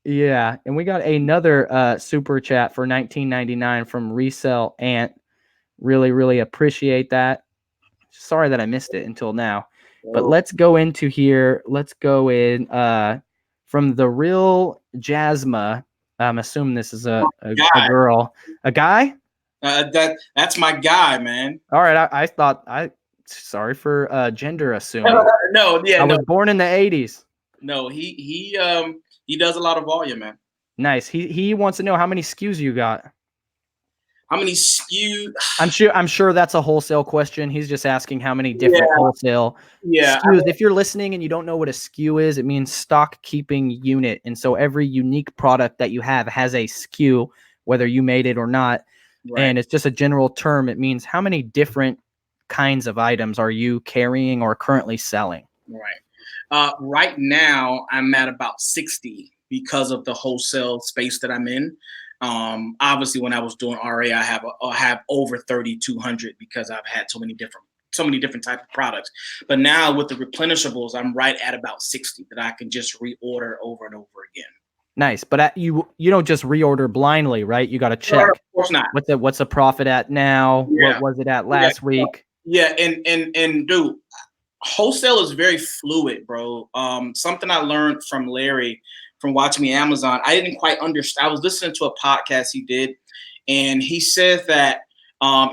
Yeah, and we got another super chat for $19.99 from Resell Ant. Really, really appreciate that. Sorry that I missed it until now. But let's go into here. Let's go in from the real Jasma. I'm assuming this is a girl. A guy? That's my guy, man. All right. I thought sorry for gender assuming. No, yeah. I was born in the 80s. No, he does a lot of volume, man. Nice. He wants to know how many SKUs you got. How many SKUs? I'm sure that's a wholesale question. He's just asking how many different wholesale SKUs. I mean, if you're listening and you don't know what a SKU is, it means stock keeping unit. And so every unique product that you have has a SKU, whether you made it or not. Right. And it's just a general term. It means how many different kinds of items are you carrying or currently selling? Right. Right now, I'm at about 60 because of the wholesale space that I'm in. Obviously, when I was doing RA, I have over 3,200 because I've had so many different type of products. But now with the replenishables, I'm right at about 60 that I can just reorder over and over again. Nice, but you don't just reorder blindly, right? You got to check. Of course not. What's the profit at now? Yeah. What was it at last week? Yeah, and dude, wholesale is very fluid, bro. Something I learned from Larry from watching me Amazon, I didn't quite understand. I was listening to a podcast he did, and he said that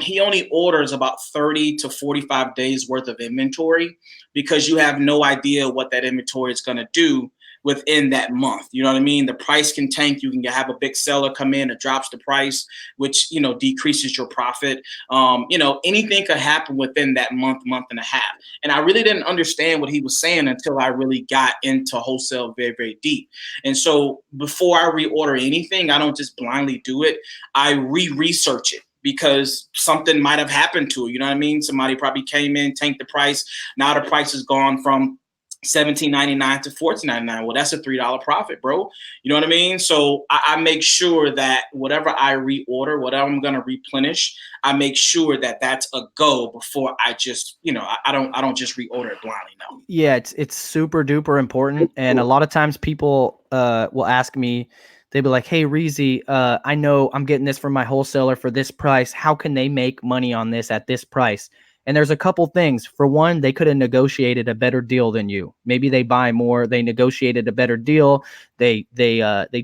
he only orders about 30 to 45 days worth of inventory because you have no idea what that inventory is going to do within that month. You know what I mean? The price can tank. You can have a big seller come in, it drops the price, which, decreases your profit. Anything could happen within that month and a half. And I really didn't understand what he was saying until I really got into wholesale very, very deep. And so before I reorder anything, I don't just blindly do it. I research it, because something might have happened to it. You know what I mean? Somebody probably came in, tanked the price. Now the price has gone from $17.99 to $14.99. Well, that's a $3 profit, bro. You know what I mean? So I make sure that whatever I reorder, whatever I'm going to replenish, I make sure that that's a go before I just, I don't just reorder it blindly. No. Yeah, it's super duper important. And a lot of times people will ask me, they'll be like, hey, Reezy, I know I'm getting this from my wholesaler for this price. How can they make money on this at this price? And there's a couple things. For one, they could have negotiated a better deal than you. Maybe they buy more. They negotiated a better deal. They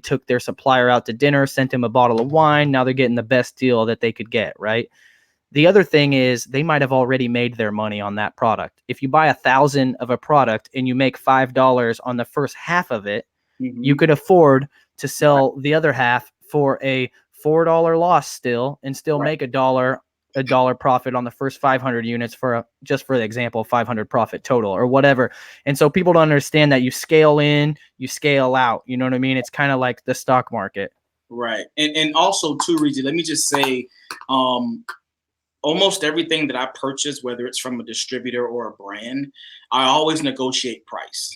took their supplier out to dinner, sent him a bottle of wine. Now they're getting the best deal that they could get, right? The other thing is they might have already made their money on that product. If you buy 1,000 of a product and you make $5 on the first half of it, you could afford to sell the other half for a $4 loss still and still make a dollar profit on the first 500 units for just for the example, 500 profit total or whatever. And so people don't understand that you scale in, you scale out. You know what I mean? It's kind of like the stock market. Right. And also too, Reezy, let me just say, almost everything that I purchase, whether it's from a distributor or a brand, I always negotiate price.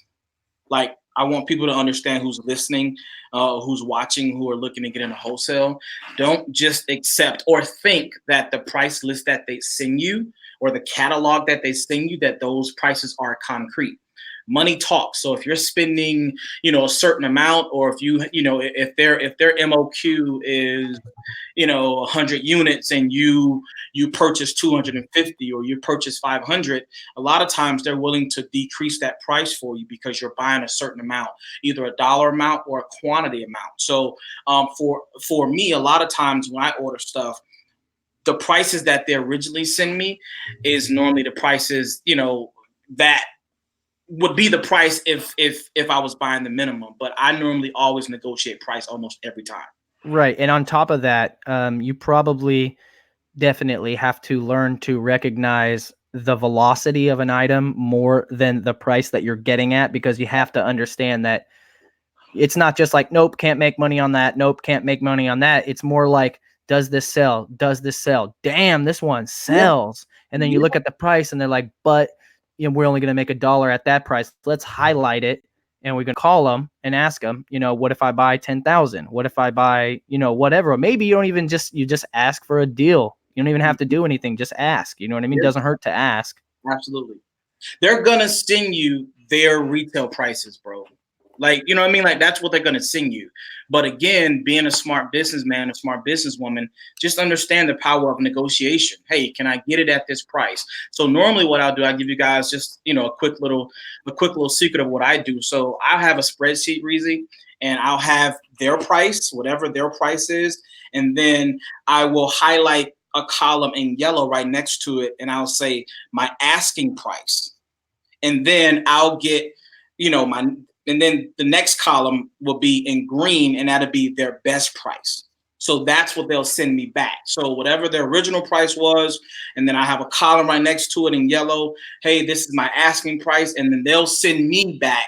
Like, I want people to understand, who's listening, who's watching, who are looking to get into wholesale. Don't just accept or think that the price list that they send you or the catalog that they send you, that those prices are concrete. Money talks. So if you're spending, a certain amount, or if if their MOQ is 100 units, and you purchase 250, or you purchase 500, a lot of times they're willing to decrease that price for you because you're buying a certain amount, either a dollar amount or a quantity amount. So for me, a lot of times when I order stuff, the prices that they originally send me is normally the prices that would be the price if I was buying the minimum. But I normally always negotiate price almost every time. Right. And on top of that, you probably definitely have to learn to recognize the velocity of an item more than the price that you're getting at, because you have to understand that it's not just like, nope, can't make money on that. Nope, can't make money on that. It's more like, does this sell? Does this sell? Damn, this one sells. And then you look at the price and they're like, but we're only going to make $1 at that price. Let's highlight it. And we're going to call them and ask them, what if I buy 10,000? What if I buy, whatever? Maybe you don't even you just ask for a deal. You don't even have to do anything. Just ask. You know what I mean? It doesn't hurt to ask. Absolutely. They're going to send you their retail prices, bro. Like, you know what I mean? Like, that's what they're going to send you. But again, being a smart businessman, a smart businesswoman, just understand the power of negotiation. Hey, can I get it at this price? So normally what I'll do, I give you guys just, a quick little secret of what I do. So I'll have a spreadsheet, Reezy, and I'll have their price, whatever their price is. And then I will highlight a column in yellow right next to it. And I'll say my asking price. And then I'll get, and then the next column will be in green, and that'll be their best price. So that's what they'll send me back. So whatever their original price was, and then I have a column right next to it in yellow. Hey, this is my asking price. And then they'll send me back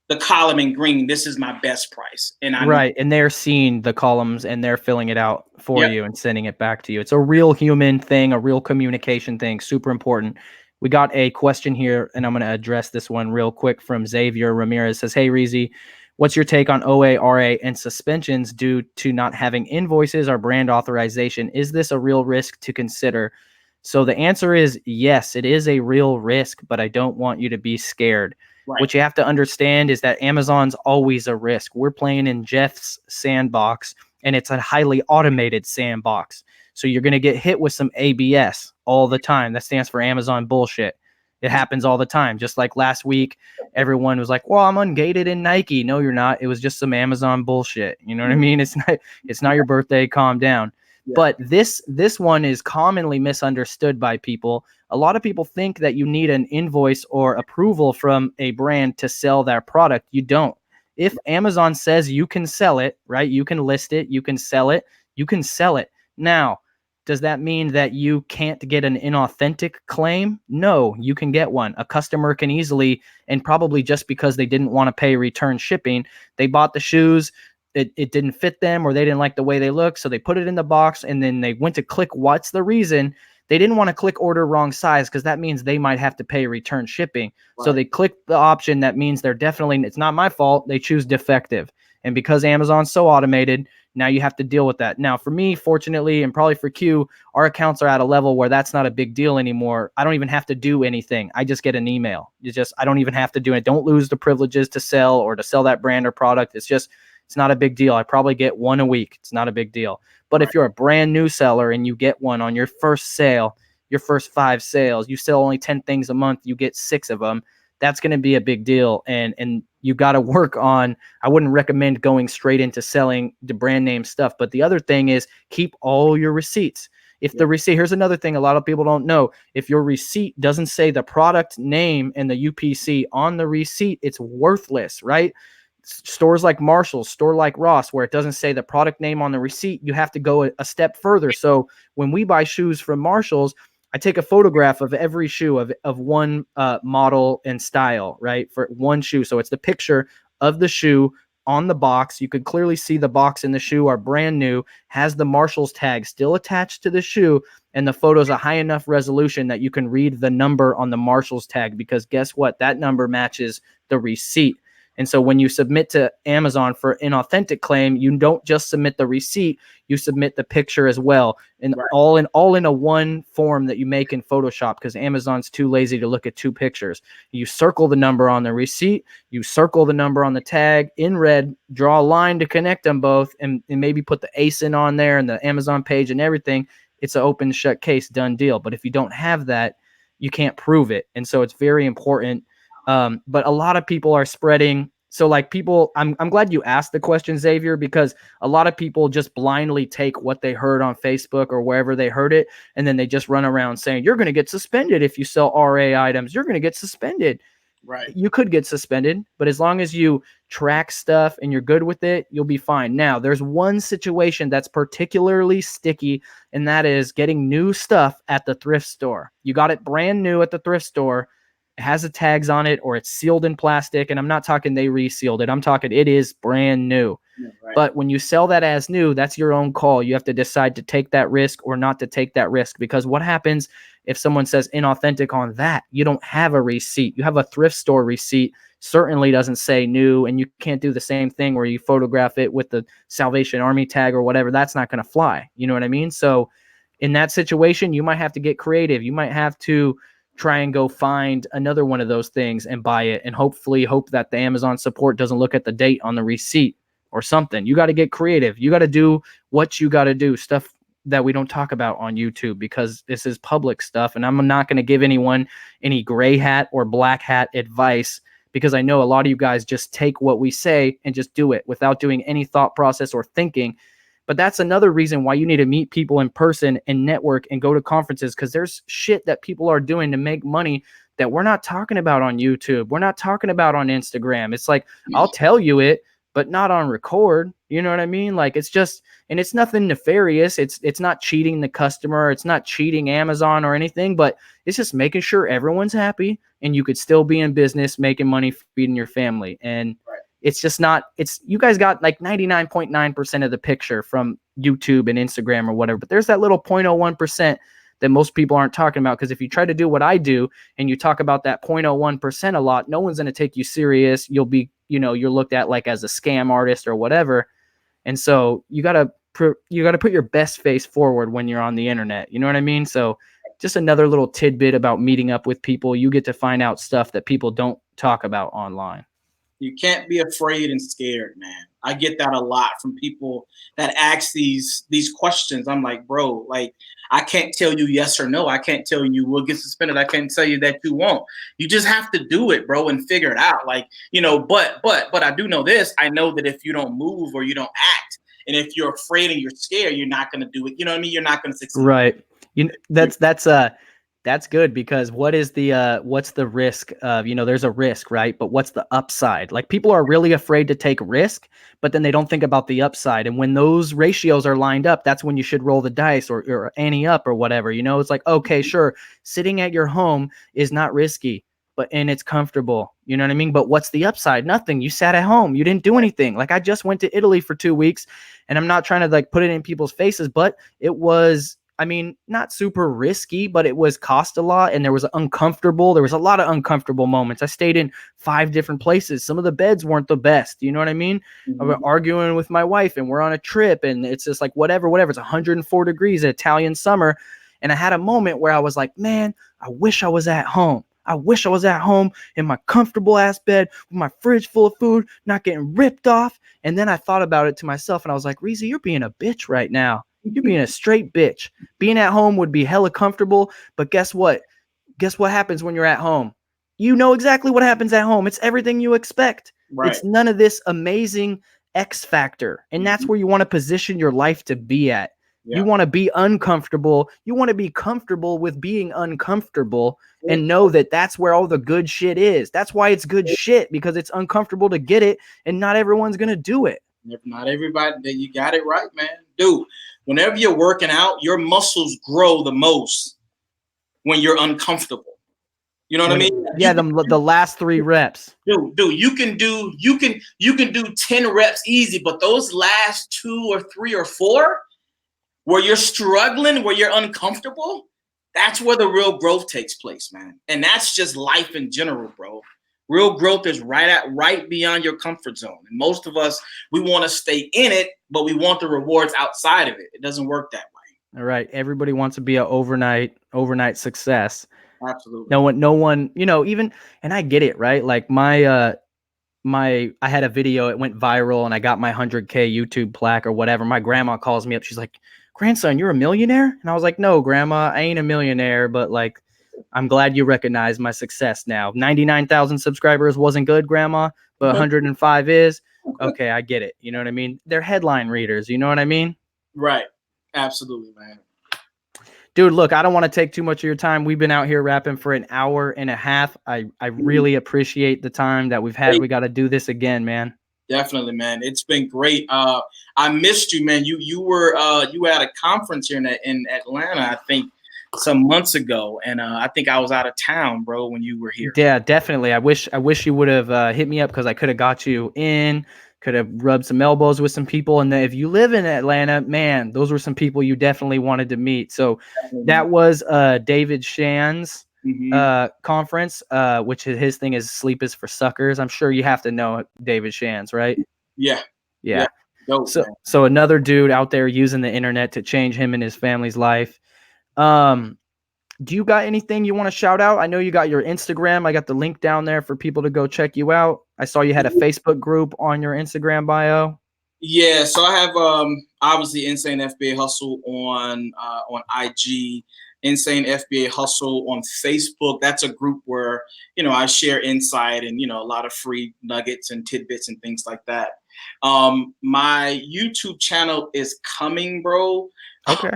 the column in green. This is my best price. And right. And they're seeing the columns and they're filling it out for you and sending it back to you. It's a real human thing, a real communication thing. Super important. We got a question here, and I'm going to address this one real quick from Xavier Ramirez. Says, hey, Reezy, what's your take on OA, RA, and suspensions due to not having invoices or brand authorization? Is this a real risk to consider? So the answer is yes, it is a real risk, but I don't want you to be scared. Right. What you have to understand is that Amazon's always a risk. We're playing in Jeff's sandbox, and it's a highly automated sandbox. So you're going to get hit with some ABS all the time. That stands for Amazon bullshit. It happens all the time. Just like last week, everyone was like, well, I'm ungated in Nike. No, you're not. It was just some Amazon bullshit. You know what I mean? It's not your birthday. Calm down. Yeah. But this one is commonly misunderstood by people. A lot of people think that you need an invoice or approval from a brand to sell their product. You don't. If Amazon says you can sell it, right? You can list it, you can sell it, you can sell it. Now, does that mean that you can't get an inauthentic claim? No, you can get one. A customer can easily, and probably just because they didn't want to pay return shipping, they bought the shoes, it didn't fit them, or they didn't like the way they look, so they put it in the box, and then they went to click what's the reason. They didn't want to click order wrong size because that means they might have to pay return shipping. Right. So they click the option that means it's not my fault. They choose defective. And because Amazon's so automated, now you have to deal with that. Now, for me, fortunately, and probably for Q, our accounts are at a level where that's not a big deal anymore. I don't even have to do anything. I just get an email. I don't even have to do it. Don't lose the privileges to sell or to sell that brand or product. It's not a big deal. I probably get one a week. It's not a big deal. But if you're a brand new seller and you get one on your first sale, your first 5 sales, you sell only 10 things a month, you get 6 of them, that's going to be a big deal. And you got to work on, I wouldn't recommend going straight into selling the brand name stuff. But the other thing is keep all your receipts. If the receipt, here's another thing a lot of people don't know. If your receipt doesn't say the product name and the UPC on the receipt, it's worthless, right? Stores like Marshall's, store like Ross, where it doesn't say the product name on the receipt, you have to go a step further. So when we buy shoes from Marshall's, I take a photograph of every shoe of one model and style, right? For one shoe. So it's the picture of the shoe on the box. You could clearly see the box and the shoe are brand new, has the Marshall's tag still attached to the shoe, and the photo's a high enough resolution that you can read the number on the Marshall's tag, because guess what? That number matches the receipt. And so when you submit to Amazon for an authentic claim, you don't just submit the receipt, you submit the picture as well. And all in a one form that you make in Photoshop, because Amazon's too lazy to look at two pictures. You circle the number on the receipt, you circle the number on the tag in red, draw a line to connect them both, and maybe put the ASIN on there and the Amazon page and everything. It's an open shut case, done deal. But if you don't have that, you can't prove it. And so it's very important. But a lot of people are spreading. So like people, I'm glad you asked the question, Xavier, because a lot of people just blindly take what they heard on Facebook or wherever they heard it, and then they just run around saying, you're going to get suspended if you sell RA items. You're going to get suspended. Right. You could get suspended, but as long as you track stuff and you're good with it, you'll be fine. Now, there's one situation that's particularly sticky, and that is getting new stuff at the thrift store. You got it brand new at the thrift store. It has the tags on it, or it's sealed in plastic. And I'm not talking they resealed it. I'm talking it is brand new. Yeah, right. But when you sell that as new, that's your own call. You have to decide to take that risk or not to take that risk. Because what happens if someone says inauthentic on that? You don't have a receipt. You have a thrift store receipt. Certainly doesn't say new, and you can't do the same thing where you photograph it with the Salvation Army tag or whatever. That's not going to fly. You know what I mean? So in that situation, you might have to get creative. You might have to try and go find another one of those things and buy it, and hopefully hope that the Amazon support doesn't look at the date on the receipt or something. You got to get creative. You got to do what you got to do, stuff that we don't talk about on YouTube, because this is public stuff, and I'm not going to give anyone any gray hat or black hat advice, because I know a lot of you guys just take what we say and just do it without doing any thought process or thinking. But that's another reason why you need to meet people in person and network and go to conferences, because there's shit that people are doing to make money that we're not talking about on YouTube. We're not talking about on Instagram. It's like, I'll tell you it, but not on record. You know what I mean? Like, it's just, and it's nothing nefarious. It's not cheating the customer. It's not cheating Amazon or anything, but it's just making sure everyone's happy and you could still be in business, making money, feeding your family. And it's just not, it's, you guys got like 99.9% of the picture from YouTube and Instagram or whatever, but there's that little 0.01% that most people aren't talking about. Because if you try to do what I do and you talk about that 0.01% a lot, no one's going to take you serious. You'll be, you know, you're looked at like as a scam artist or whatever. And so you got to put your best face forward when you're on the internet. You know what I mean? So just another little tidbit about meeting up with people. You get to find out stuff that people don't talk about online. You can't be afraid and scared, man. I get that a lot from people that ask these questions. I'm like, bro, like, I can't tell you yes or no. I can't tell you will get suspended. I can't tell you that you won't. You just have to do it, bro, and figure it out. Like, you know, but I do know this. I know that if you don't move or you don't act, and if you're afraid and you're scared, you're not going to do it. You know what I mean? You're not going to succeed. Right. You know, that's good, because what's the risk of, you know, there's a risk, right? But what's the upside? Like, people are really afraid to take risk, but then they don't think about the upside. And when those ratios are lined up, that's when you should roll the dice or ante up or whatever. You know, it's like, okay, sure, sitting at your home is not risky, and it's comfortable. You know what I mean? But what's the upside? Nothing. You sat at home. You didn't do anything. Like, I just went to Italy for 2 weeks, and I'm not trying to like put it in people's faces, but it was, I mean, not super risky, but it was cost a lot, and there was a lot of uncomfortable moments. I stayed in 5 different places. Some of the beds weren't the best. You know what I mean? Mm-hmm. I was arguing with my wife, and we're on a trip, and it's just like, whatever. It's 104 degrees, Italian summer. And I had a moment where I was like, man, I wish I was at home. I wish I was at home in my comfortable ass bed with my fridge full of food, not getting ripped off. And then I thought about it to myself, and I was like, Reezy, you're being a bitch right now. You're being a straight bitch. Being at home would be hella comfortable, but guess what? Guess what happens when you're at home? You know exactly what happens at home. It's everything you expect. Right. It's none of this amazing X factor. And that's where you want to position your life to be at. Yeah. You want to be uncomfortable. You want to be comfortable with being uncomfortable and know that that's where all the good shit is. That's why it's good shit, because it's uncomfortable to get it, and not everyone's going to do it. If not everybody, then you got it right, man. Dude, whenever you're working out, your muscles grow the most when you're uncomfortable. You know what I mean? Yeah, the last 3 reps. Dude, you can do 10 reps easy, but those last 2 or 3 or 4 where you're struggling, where you're uncomfortable, that's where the real growth takes place, man. And that's just life in general, bro. Real growth is right beyond your comfort zone. And most of us, we want to stay in it, but we want the rewards outside of it. It doesn't work that way. All right. Everybody wants to be an overnight success. Absolutely. No one, even, and I get it, right? Like I had a video, it went viral and I got my 100K YouTube plaque or whatever. My grandma calls me up. She's like, "Grandson, you're a millionaire?" And I was like, "No, grandma, I ain't a millionaire, but like, I'm glad you recognize my success now. 99,000 subscribers wasn't good, grandma, but 105 is. Okay, I get it. You know what I mean? They're headline readers. You know what I mean? Right. Absolutely, man. Dude, look, I don't want to take too much of your time. We've been out here rapping for an hour and a half. I really appreciate the time that we've had. We got to do this again, man. Definitely, man. It's been great. I missed you, man. You were at a conference here in Atlanta, I think, some months ago, and I think I was out of town, bro, when you were here. Yeah, definitely. I wish you would have hit me up, because I could have got you in, could have rubbed some elbows with some people. And if you live in Atlanta, man, those were some people you definitely wanted to meet. So that was David Shan's conference, which his thing is Sleep is for Suckers. I'm sure you have to know David Shan's, right? Yeah. Dope, so another dude out there using the internet to change him and his family's life. Do you got anything you want to shout out? I know you got your Instagram. I got the link down there for people to go check you out. I saw you had a Facebook group on your Instagram bio. Yeah, so I have obviously Insane FBA Hustle on IG, Insane FBA Hustle on Facebook. That's a group where, I share insight and, a lot of free nuggets and tidbits and things like that. My YouTube channel is coming, bro. Okay.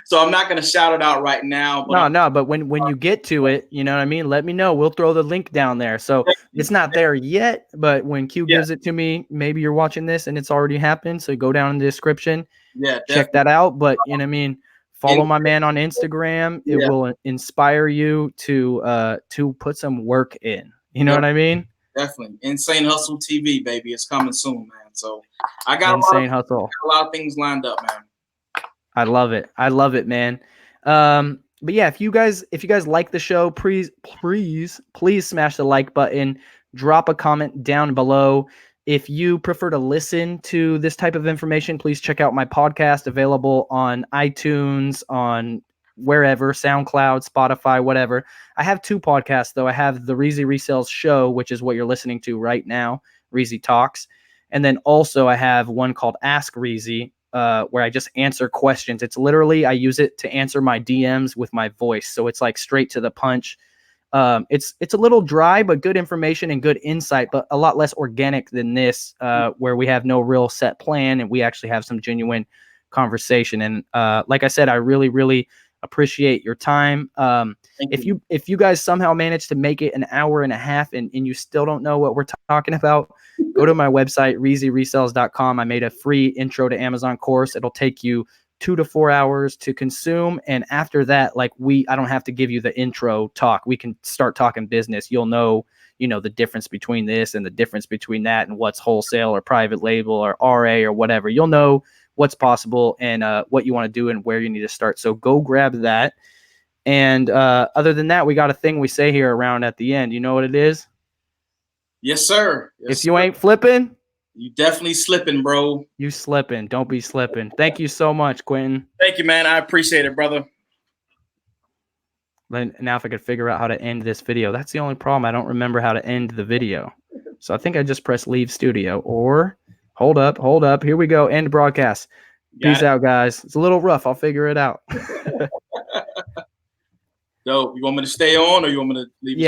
So I'm not going to shout it out right now. But but when you get to it, you know what I mean? Let me know. We'll throw the link down there. So it's not there yet, but when Q gives it to me, maybe you're watching this and it's already happened. So go down in the description. Yeah, check that out. But you know what I mean? Follow my man on Instagram. It will inspire you to put some work in. You know what I mean? Definitely. Insane Hustle TV, baby. It's coming soon, man. So I got Insane Hustle. A lot of things lined up, man. I love it, man. But yeah, if you guys like the show, please smash the like button, drop a comment down below. If you prefer to listen to this type of information, please check out my podcast, available on iTunes, on wherever, SoundCloud, Spotify, whatever. I have 2 podcasts though. I have the Reezy Resells Show, which is what you're listening to right now, Reezy Talks. And then also I have one called Ask Reezy, where I just answer questions. It's literally, I use it to answer my DMs with my voice. So it's like straight to the punch. It's a little dry, but good information and good insight, but a lot less organic than this, where we have no real set plan and we actually have some genuine conversation. And like I said, I really, really appreciate your time. If you guys somehow manage to make it an hour and a half and you still don't know what we're talking about, go to my website, reezyresells.com. I made a free intro to Amazon course. It'll take you 2 to 4 hours to consume. And after that, I don't have to give you the intro talk. We can start talking business. You'll know, the difference between this and the difference between that and what's wholesale or private label or RA or whatever. You'll know what's possible and what you want to do and where you need to start. So go grab that. And other than that, we got a thing we say here around at the end. You know what it is? Yes, sir. If you ain't flipping, you definitely slipping, bro. You slipping. Don't be slipping. Thank you so much, Quentin. Thank you, man. I appreciate it, brother. Now if I could figure out how to end this video. That's the only problem. I don't remember how to end the video. So I think I just press leave studio or hold up. Here we go. End broadcast. Peace out, guys. It's a little rough. I'll figure it out. Dope. You want me to stay on or you want me to leave?